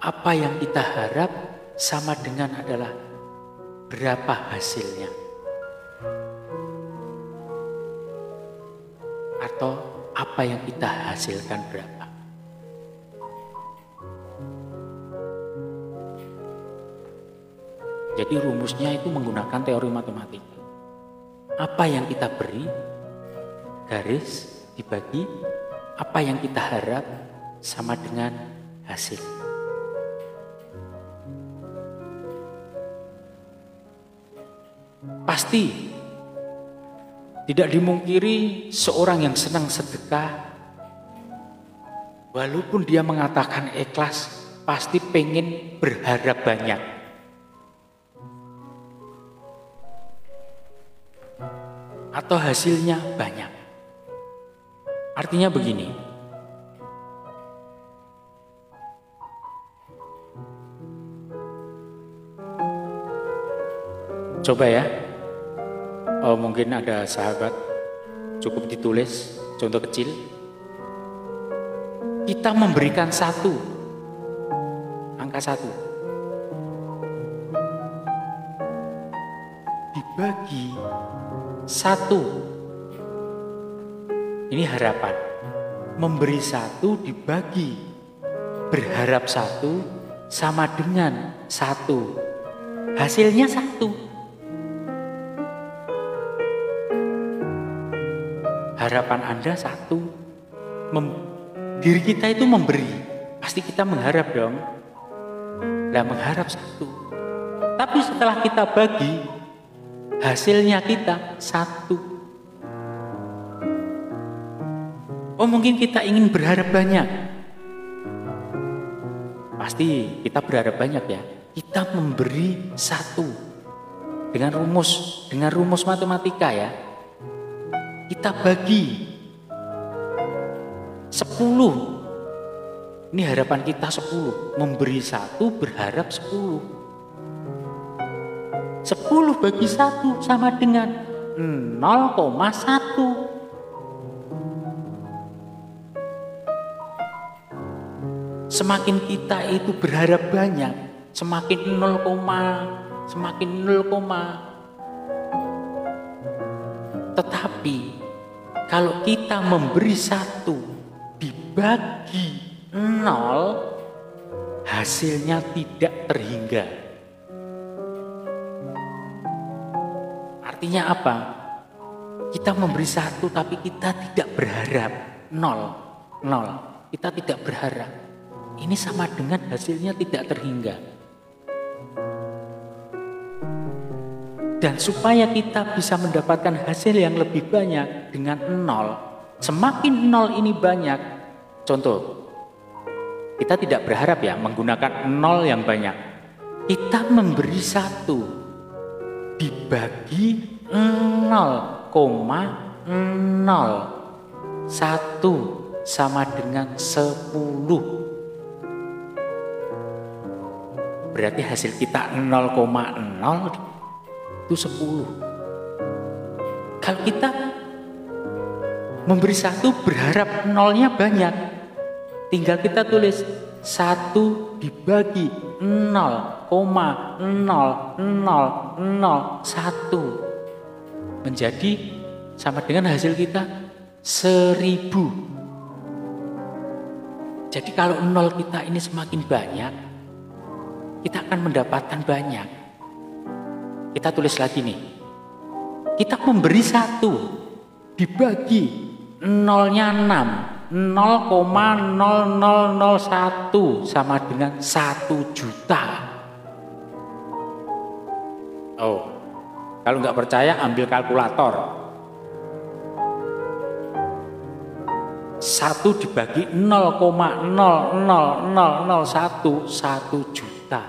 Apa yang kita harap sama dengan adalah berapa hasilnya. Atau apa yang kita hasilkan berapa. Jadi rumusnya itu menggunakan teori matematika. Apa yang kita beri, garis dibagi, apa yang kita harap sama dengan hasil. Pasti tidak dimungkiri seorang yang senang sedekah, walaupun dia mengatakan ikhlas, pasti pengen berharap banyak. Atau hasilnya banyak. Artinya begini, coba ya, mungkin ada sahabat, cukup ditulis contoh kecil. Kita memberikan satu, angka 1, dibagi 1. Ini harapan. Memberi 1 dibagi berharap 1 sama dengan 1. Hasilnya 1. Harapan Anda 1. Diri kita itu memberi. Pasti kita mengharap dong. Lah mengharap 1. Tapi setelah kita bagi, hasilnya kita 1. Oh mungkin kita ingin berharap banyak. Pasti kita berharap banyak ya. Kita memberi 1. Dengan rumus matematika ya. Kita bagi 10. Ini harapan kita 10. Memberi 1 berharap 10. 10 bagi 1 sama dengan 0,1. Semakin kita itu berharap banyak, semakin 0, semakin 0. Tetapi kalau kita memberi 1 dibagi 0, hasilnya tidak terhingga. Artinya apa? Kita memberi 1 tapi kita tidak berharap. 0. Kita tidak berharap. Ini sama dengan hasilnya tidak terhingga. Dan supaya kita bisa mendapatkan hasil yang lebih banyak dengan 0, Semakin nol ini banyak, contoh, kita tidak berharap ya menggunakan nol yang banyak. Kita memberi 1 dibagi 0,0. 1 sama dengan 10. Berarti hasil kita 0,0 itu 10. Kalau kita memberi 1 berharap nolnya banyak, tinggal kita tulis 1 dibagi 0,0001 menjadi sama dengan hasil kita 1000. Jadi kalau nol kita ini semakin banyak, kita akan mendapatkan banyak. Kita tulis lagi nih, kita memberi 1 dibagi nolnya 6, 0,0001 sama dengan 1 juta. Oh, kalau nggak percaya ambil kalkulator. 1 dibagi 0,00001 1 juta.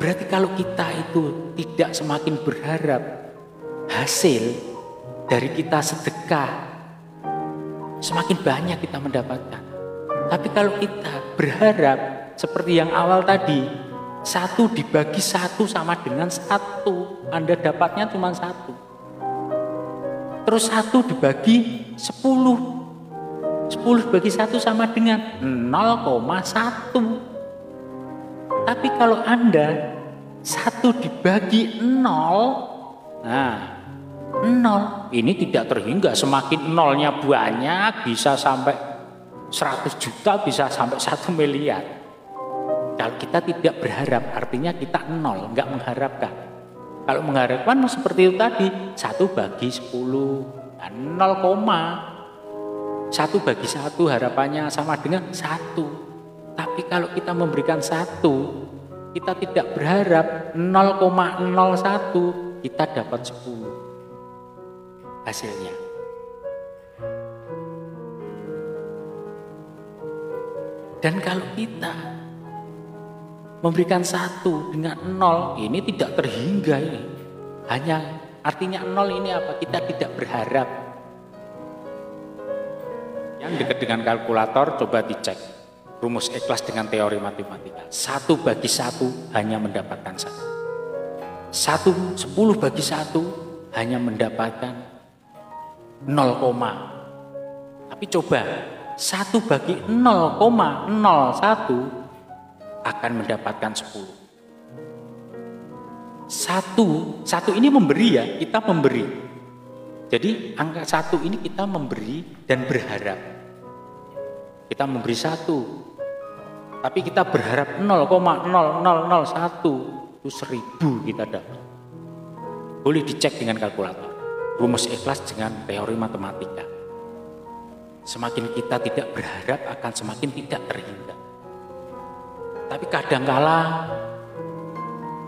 Berarti kalau kita itu tidak semakin berharap hasil dari kita sedekah, semakin banyak kita mendapatkan. Tapi kalau kita berharap seperti yang awal tadi, 1 dibagi 1 sama dengan 1, Anda dapatnya cuma 1. Terus 1 dibagi 10, 10 bagi 1 sama dengan 0,1. Tapi kalau Anda 1 dibagi 0, nah 0 ini tidak terhingga. Semakin nolnya banyak, bisa sampai 100 juta, bisa sampai 1 miliar. Kalau kita tidak berharap, artinya kita 0, nggak mengharapkan. Kalau mengharapkan seperti itu tadi, 1 bagi 10, 0, 1 bagi 1 harapannya sama dengan 1. Tapi kalau kita memberikan 1, kita tidak berharap 0,01, kita dapat 10 hasilnya. Dan kalau kita memberikan 1 dengan 0, ini tidak terhingga ini. Hanya artinya 0 ini apa? Kita tidak berharap. Yang dekat dengan kalkulator coba dicek rumus ikhlas dengan teori matematika. 1 bagi 1 hanya mendapatkan 1. 10 bagi 1 hanya mendapatkan 0, tapi coba 1 bagi 0,01 akan mendapatkan 10. 1 ini memberi ya, kita memberi. Jadi angka 1 ini kita memberi dan berharap. Kita memberi 1, tapi kita berharap 0,0001, itu 1000 kita dapat. Boleh dicek dengan kalkulator. Rumus ikhlas dengan teori matematika. Semakin kita tidak berharap akan semakin tidak terhingga. Tapi kadangkala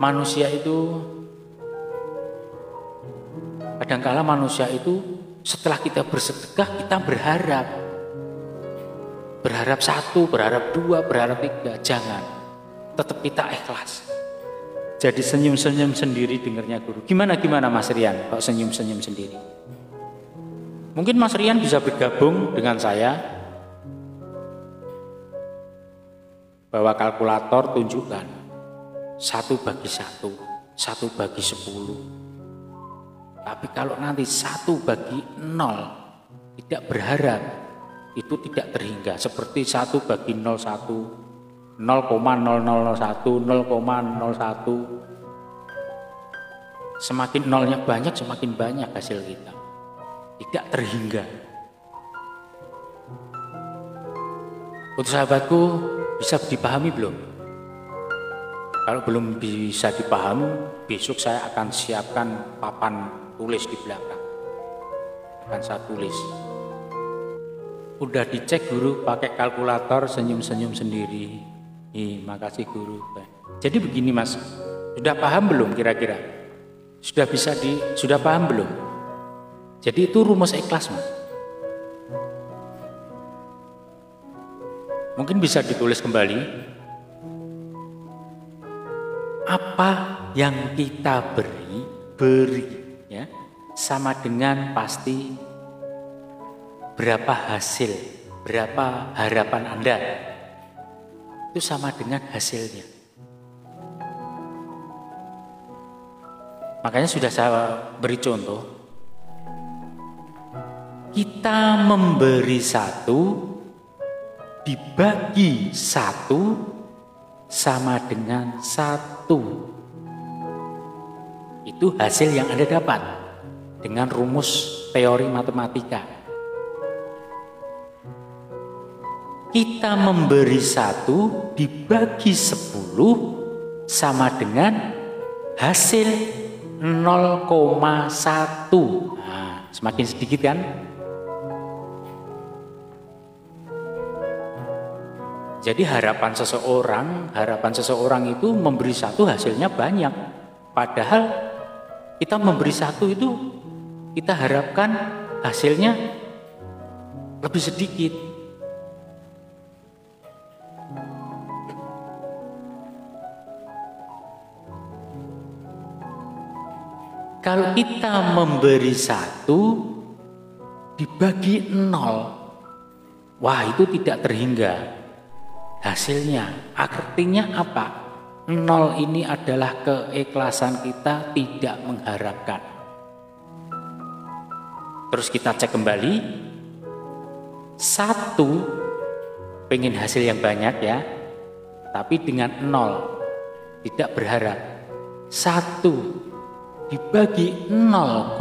manusia itu setelah kita bersedekah kita berharap 1, berharap 2, berharap 3. Jangan, tetap kita ikhlas. Jadi senyum-senyum sendiri dengarnya guru. Gimana Mas Rian kok senyum-senyum sendiri? Mungkin Mas Rian bisa bergabung dengan saya. Bawa kalkulator, tunjukkan 1 bagi 1, 1 bagi 10. Tapi kalau nanti 1 bagi 0, tidak berharap, itu tidak terhingga. Seperti 1 bagi 01, 0,0001, 0,01. Semakin nolnya banyak, semakin banyak hasil kita. Tidak terhingga. Untuk sahabatku, bisa dipahami belum? Kalau belum bisa dipahami, besok saya akan siapkan papan tulis di belakang. Akan saya tulis. Udah dicek guru pakai kalkulator, senyum-senyum sendiri. Makasih guru. Jadi begini Mas, sudah paham belum kira-kira? Sudah paham belum? Jadi itu rumus ikhlas Mas. Mungkin bisa ditulis kembali. Apa yang kita beri ya, sama dengan pasti berapa hasil, berapa harapan Anda. Itu sama dengan hasilnya. Makanya sudah saya beri contoh. Kita memberi 1 dibagi 1 sama dengan 1. Itu hasil yang Anda dapat dengan rumus teori matematika. Kita memberi 1 dibagi 10 sama dengan hasil 0,1. Nah, semakin sedikit kan? Jadi harapan seseorang itu memberi 1 hasilnya banyak. Padahal kita memberi 1 itu kita harapkan hasilnya lebih sedikit. Kalau kita memberi 1 dibagi 0, wah itu tidak terhingga hasilnya. Artinya apa? 0 ini adalah keikhlasan kita tidak mengharapkan. Terus kita cek kembali. 1 pengen hasil yang banyak ya, tapi dengan 0 tidak berharap. 1 dibagi 0,01,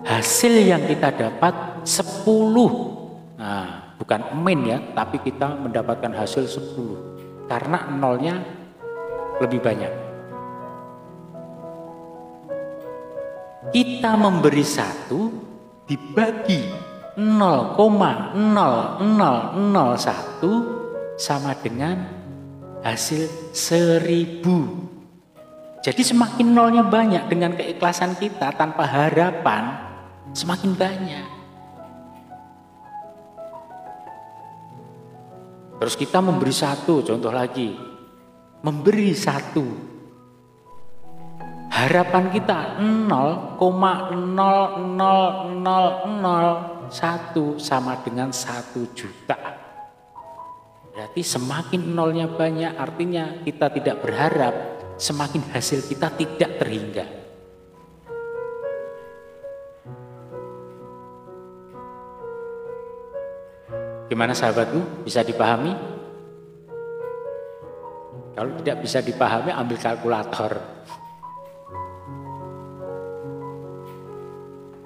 hasil yang kita dapat 10. Nah, bukan min ya, tapi kita mendapatkan hasil 10 karena 0-nya lebih banyak. Kita memberi 1 dibagi 0,0001 sama dengan hasil 1000. Jadi semakin 0-nya banyak dengan keikhlasan kita tanpa harapan, semakin banyak. Terus kita memberi 1, contoh lagi. Memberi 1. Harapan kita 0,00001 sama dengan 1 juta. Berarti semakin 0-nya banyak, artinya kita tidak berharap, semakin hasil kita tidak terhingga. Gimana sahabatku? Bisa dipahami? Kalau tidak bisa dipahami, ambil kalkulator.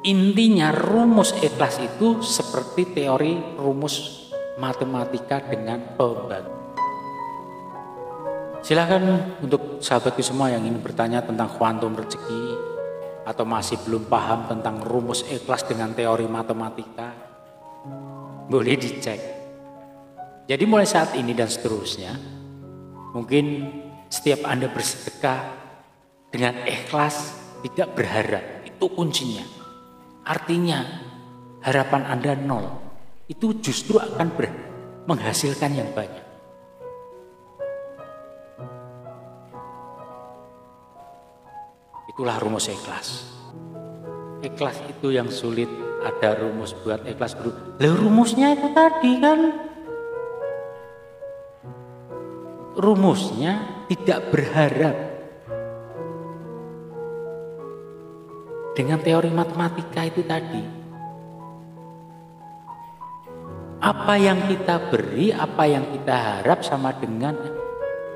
Intinya rumus ikhlas itu seperti teori rumus matematika dengan pembagian. Silakan untuk sahabatku semua yang ingin bertanya tentang kuantum rezeki atau masih belum paham tentang rumus ikhlas dengan teori matematika, boleh dicek. Jadi mulai saat ini dan seterusnya, mungkin setiap Anda bersedekah dengan ikhlas, tidak berharap, itu kuncinya. Artinya harapan Anda 0, itu justru akan menghasilkan yang banyak. Itulah rumus ikhlas. Ikhlas itu yang sulit, ada rumus buat ikhlas bro. Lah rumusnya itu tadi kan. Rumusnya tidak berharap. Dengan teori matematika itu tadi. Apa yang kita beri, apa yang kita harap sama dengan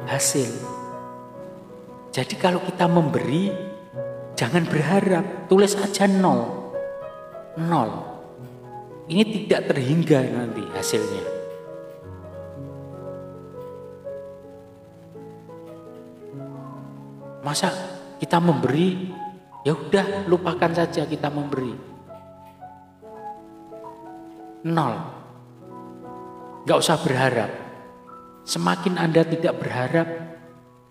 hasil. Jadi kalau kita memberi, jangan berharap, tulis aja 0. Ini tidak terhingga nanti hasilnya. Masa kita memberi, ya udah lupakan saja kita memberi. 0. Gak usah berharap. Semakin Anda tidak berharap,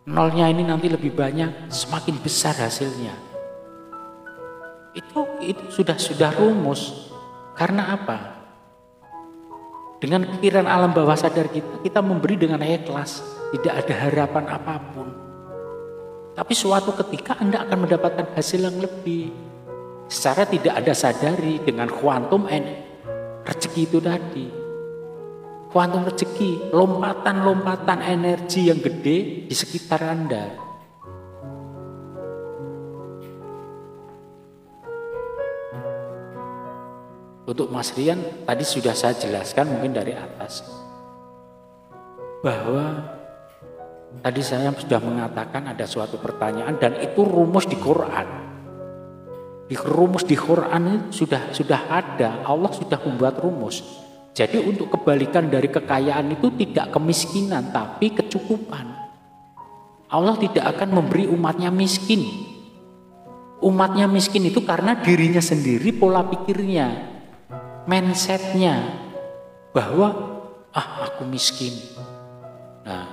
0-nya ini nanti lebih banyak, semakin besar hasilnya. Itu sudah rumus. Karena apa? Dengan pikiran alam bawah sadar kita memberi dengan ikhlas, tidak ada harapan apapun. Tapi suatu ketika Anda akan mendapatkan hasil yang lebih. Secara tidak ada sadari dengan kuantum rezeki itu tadi. Kuantum rezeki, lompatan-lompatan energi yang gede di sekitar Anda. Untuk Mas Rian, tadi sudah saya jelaskan mungkin dari atas. Bahwa tadi saya sudah mengatakan ada suatu pertanyaan dan itu rumus di Quran. Rumus di Quran itu sudah ada, Allah sudah membuat rumus. Jadi untuk kebalikan dari kekayaan itu tidak kemiskinan tapi kecukupan. Allah tidak akan memberi umatnya miskin. Umatnya miskin itu karena dirinya sendiri, pola pikirnya, mindsetnya bahwa aku miskin. Nah,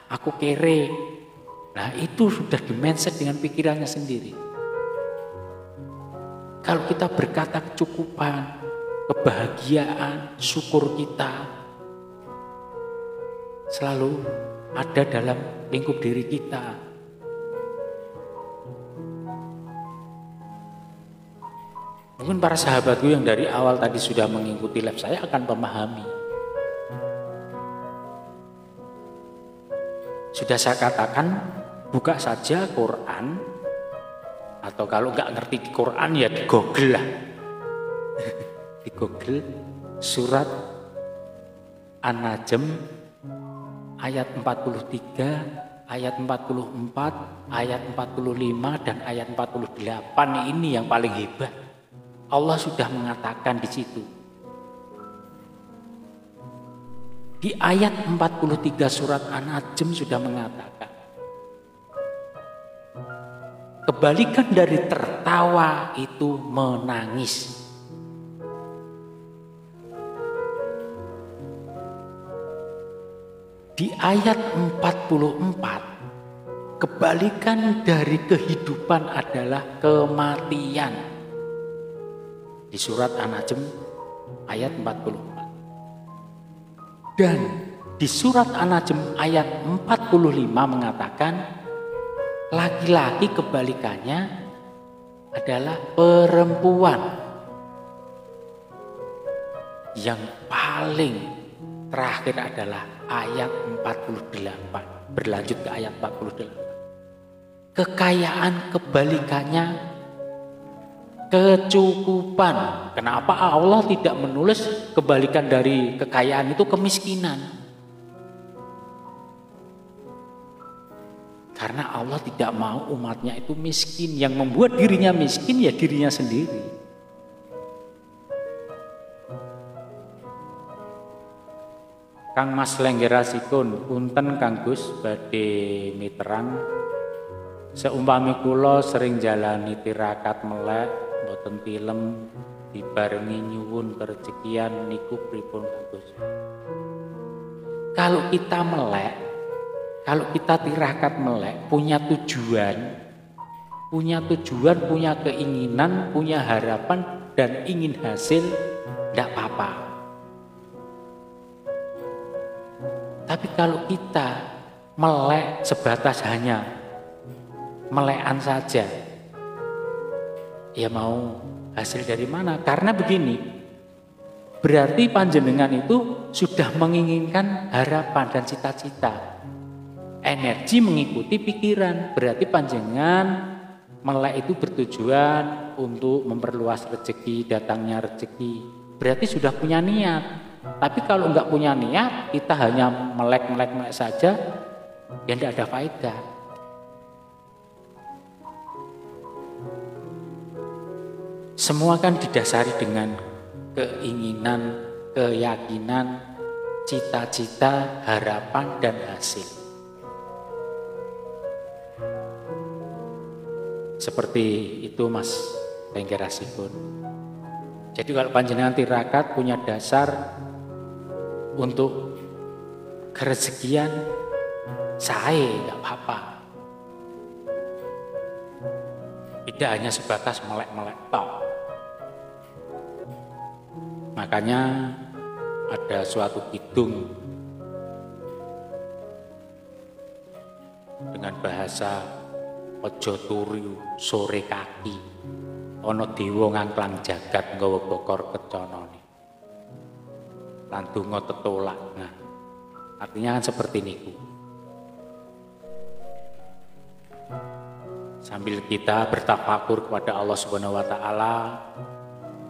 aku kere. Nah, itu sudah di mindset dengan pikirannya sendiri. Kalau kita berkata kecukupan, kebahagiaan, syukur kita selalu ada dalam lingkup diri kita. Mungkin para sahabatku yang dari awal tadi sudah mengikuti live saya akan memahami. Sudah saya katakan, buka saja Quran, atau kalau nggak ngerti di Quran ya di Google lah. Di Google surat An-Najm ayat 43, ayat 44, ayat 45 dan ayat 48 ini yang paling hebat. Allah sudah mengatakan di situ. Di ayat 43 surat An-Najm sudah mengatakan, kebalikan dari tertawa itu menangis. Di ayat 44, kebalikan dari kehidupan adalah kematian. Di surat An-Najm ayat 44. Dan di surat An-Najm ayat 45 mengatakan laki-laki kebalikannya adalah perempuan. Yang paling terakhir adalah ayat 48. Berlanjut ke ayat 48. Kekayaan kebalikannya kecukupan. Kenapa Allah tidak menulis kebalikan dari kekayaan itu kemiskinan? Karena Allah tidak mau umatnya itu miskin. Yang membuat dirinya miskin ya dirinya sendiri. Kang Mas Lenggerasikun, punten Kang Gus badhe miterang. Seumpami kula sering jalani tirakat melek, boten tilem dibarengi nyuwun kerejekian niku pripun Gus? Kalau kita melek, kalau kita tirakat melek, punya tujuan, punya keinginan, punya harapan dan ingin hasil, tidak apa-apa. Tapi kalau kita melek sebatas hanya melekan saja, ya mau hasil dari mana? Karena begini, berarti panjenengan itu sudah menginginkan harapan dan cita-cita. Energi mengikuti pikiran, berarti panjenengan melek itu bertujuan untuk memperluas rezeki, datangnya rezeki. Berarti sudah punya niat. Tapi kalau enggak punya niat, kita hanya melek saja, ya tidak ada faedah. Semua kan didasari dengan keinginan, keyakinan, cita-cita, harapan, dan hasil. Seperti itu Mas Lenggerasikun. Jadi kalau panjenengan tirakat punya dasar untuk kerezekian, saya tidak apa-apa. Tidak hanya sebatas melek-melek tok. Makanya ada suatu kidung dengan bahasa ojo turu sore kaki ana dewa ngangklang jagat nggawa bokor keconone lan donga tetolak. Nah, artinya kan seperti niku. Sambil kita bertafakur kepada Allah Subhanahu wa taala,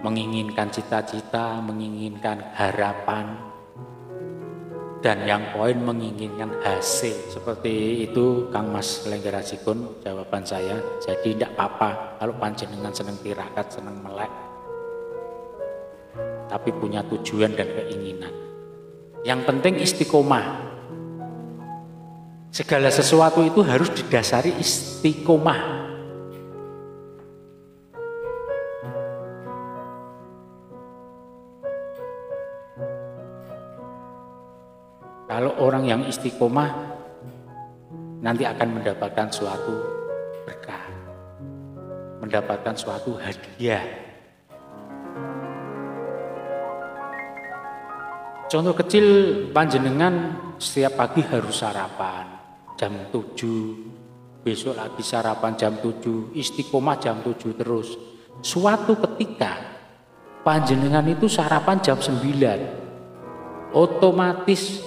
menginginkan cita-cita, menginginkan harapan, dan yang poin menginginkan hasil. Seperti itu Kang Mas Lenggerasikun jawaban saya. Jadi tidak apa-apa kalau panjenengan seneng tirakat, seneng melek, tapi punya tujuan dan keinginan. Yang penting istiqomah. Segala sesuatu itu harus didasari istiqomah. Kalau orang yang istiqomah nanti akan mendapatkan suatu berkah, mendapatkan suatu hadiah. Contoh kecil, panjenengan setiap pagi harus sarapan jam 7, besok lagi sarapan jam 7, istiqomah jam 7 terus. Suatu ketika panjenengan itu sarapan jam 9, otomatis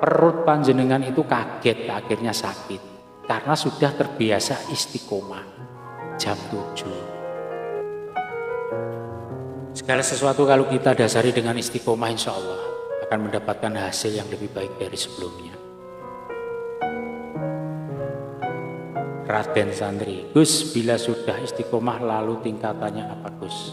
perut panjenengan itu kaget, akhirnya sakit karena sudah terbiasa istiqomah jam 7. Segala sesuatu kalau kita dasari dengan istiqomah, insya Allah akan mendapatkan hasil yang lebih baik dari sebelumnya. Raden Santri, Gus, bila sudah istiqomah lalu tingkatannya apa, Gus?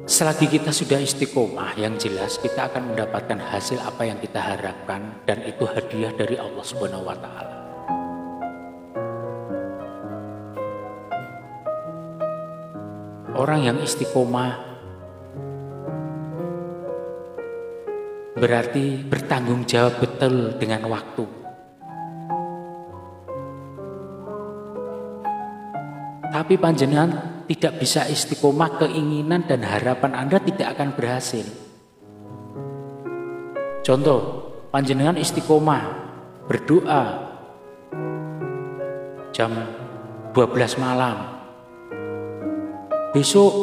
Selagi kita sudah istiqomah, yang jelas kita akan mendapatkan hasil apa yang kita harapkan, dan itu hadiah dari Allah Subhanahu wa taala. Orang yang istiqomah berarti bertanggung jawab betul dengan waktu. Tapi panjenengan tidak bisa istiqomah, keinginan dan harapan Anda tidak akan berhasil. Contoh, panjenengan istiqomah berdoa jam 12 malam. Besok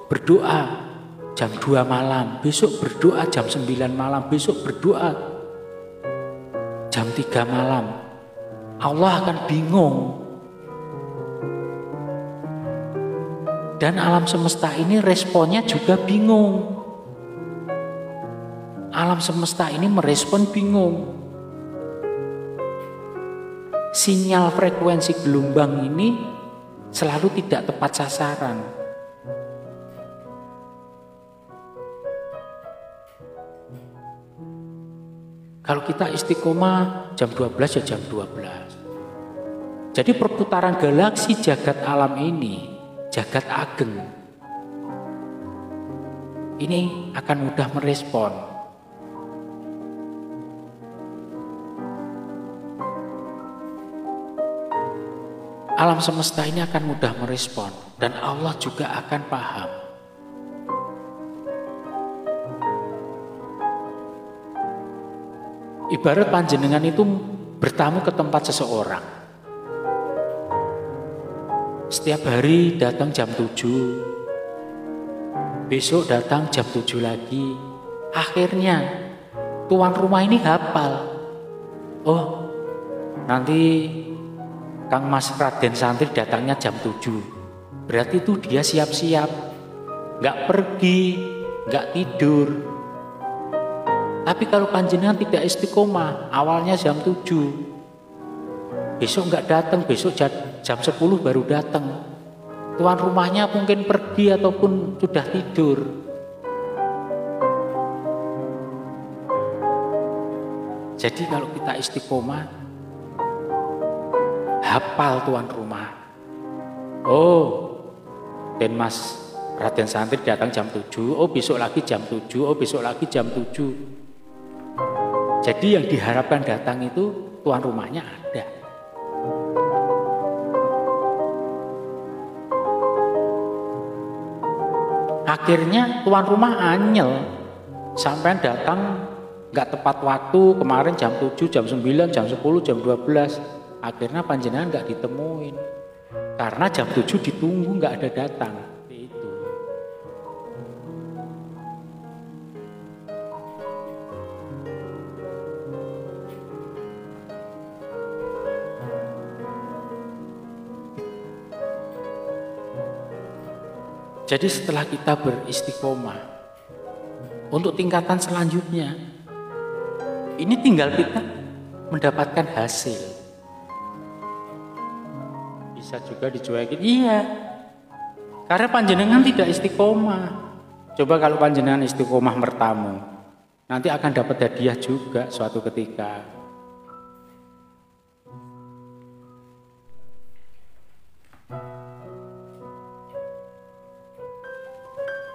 berdoa jam 2 malam, besok berdoa jam 9 malam, besok berdoa jam 3 malam. Allah akan bingung. Dan alam semesta ini responnya juga bingung. Alam semesta ini merespon bingung. Sinyal frekuensi gelombang ini selalu tidak tepat sasaran. Kalau kita istiqomah jam 12 ya jam 12. Jadi perputaran galaksi jagat alam ini, jagat ageng, ini akan mudah merespon. Alam semesta ini akan mudah merespon dan Allah juga akan paham. Ibarat panjenengan itu bertamu ke tempat seseorang. Setiap hari datang jam 7, besok datang jam 7 lagi. Akhirnya tuan rumah ini hafal. Oh, nanti Kang Mas Raden Santri datangnya jam 7. Berarti itu dia siap-siap, gak pergi, gak tidur. Tapi kalau panjenengan tidak istiqomah, awalnya jam 7, besok nggak datang, besok jam 10 baru datang. Tuan rumahnya mungkin pergi ataupun sudah tidur. Jadi kalau kita istiqomah, hafal tuan rumah. Oh, dan Mas Raden Santri datang jam 7, oh besok lagi jam 7, oh besok lagi jam 7. Jadi yang diharapkan datang itu tuan rumahnya ada. Akhirnya tuan rumah anyel, sampai datang nggak tepat waktu, kemarin jam 7, jam 9, jam 10, jam 12. Akhirnya panjenengan nggak ditemuin. Karena jam 7 ditunggu nggak ada datang. Itu. Jadi setelah kita beristiqomah, untuk tingkatan selanjutnya, ini tinggal kita mendapatkan hasil. Bisa juga dicuekin, iya. Karena panjenengan tidak istiqomah. Coba kalau panjenengan istiqomah mertamu, nanti akan dapat hadiah juga suatu ketika.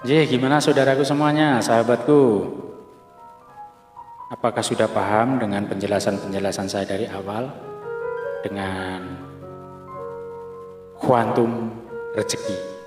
Jadi gimana saudaraku semuanya, sahabatku? Apakah sudah paham dengan penjelasan-penjelasan saya dari awal dengan kuantum rezeki?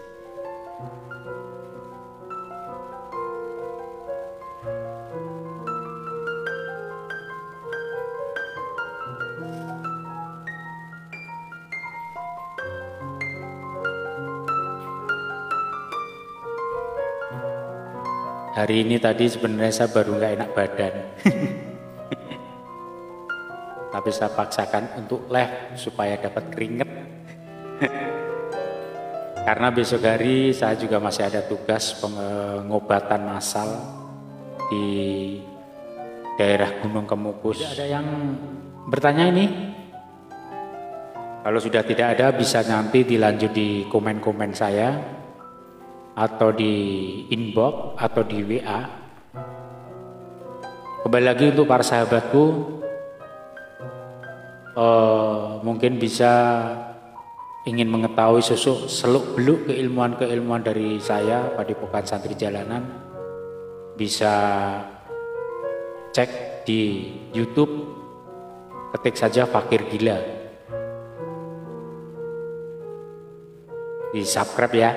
Hari ini tadi sebenarnya saya baru nggak enak badan. Tapi saya paksakan untuk live supaya dapat keringet. Karena besok hari saya juga masih ada tugas pengobatan massal di daerah Gunung Kemukus. Ada yang bertanya ini? Kalau sudah tidak ada bisa nanti dilanjut di komen-komen saya, atau di inbox atau di WA. Kembali lagi untuk para sahabatku, mungkin bisa ingin mengetahui seluk-beluk keilmuan-keilmuan dari saya, Padepokan Santri Jalanan, bisa cek di YouTube, ketik saja Fakir Gila, di subscribe ya.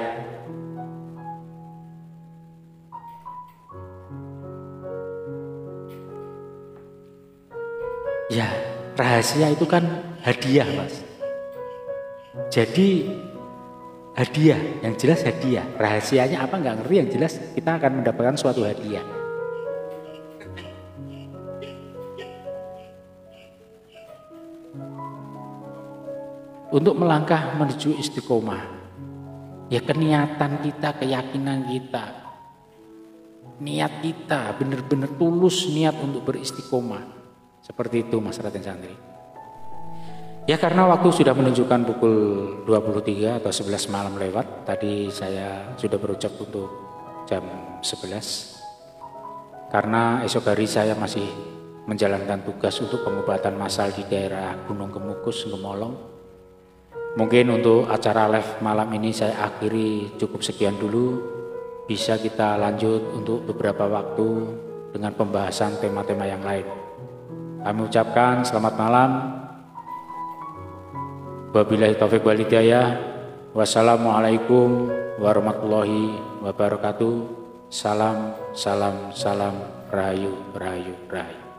Ya, rahasia itu kan hadiah, Mas. Jadi hadiah, yang jelas hadiah. Rahasianya apa nggak ngerti, yang jelas kita akan mendapatkan suatu hadiah. Untuk melangkah menuju istiqomah, ya keniatan kita, keyakinan kita, niat kita benar-benar tulus niat untuk beristiqomah. Seperti itu Mas Raden Santri. Ya karena waktu sudah menunjukkan pukul 23 atau 11 malam lewat. Tadi saya sudah berucap untuk jam 11. Karena esok hari saya masih menjalankan tugas untuk pengobatan massal di daerah Gunung Kemukus, Gemolong. Mungkin untuk acara live malam ini saya akhiri cukup sekian dulu. Bisa kita lanjut untuk beberapa waktu dengan pembahasan tema-tema yang lain. Kami ucapkan selamat malam. Wabillahi taufiq wal hidayah. Wassalamualaikum warahmatullahi wabarakatuh. Salam, salam, salam, rahayu, rahayu, rahayu.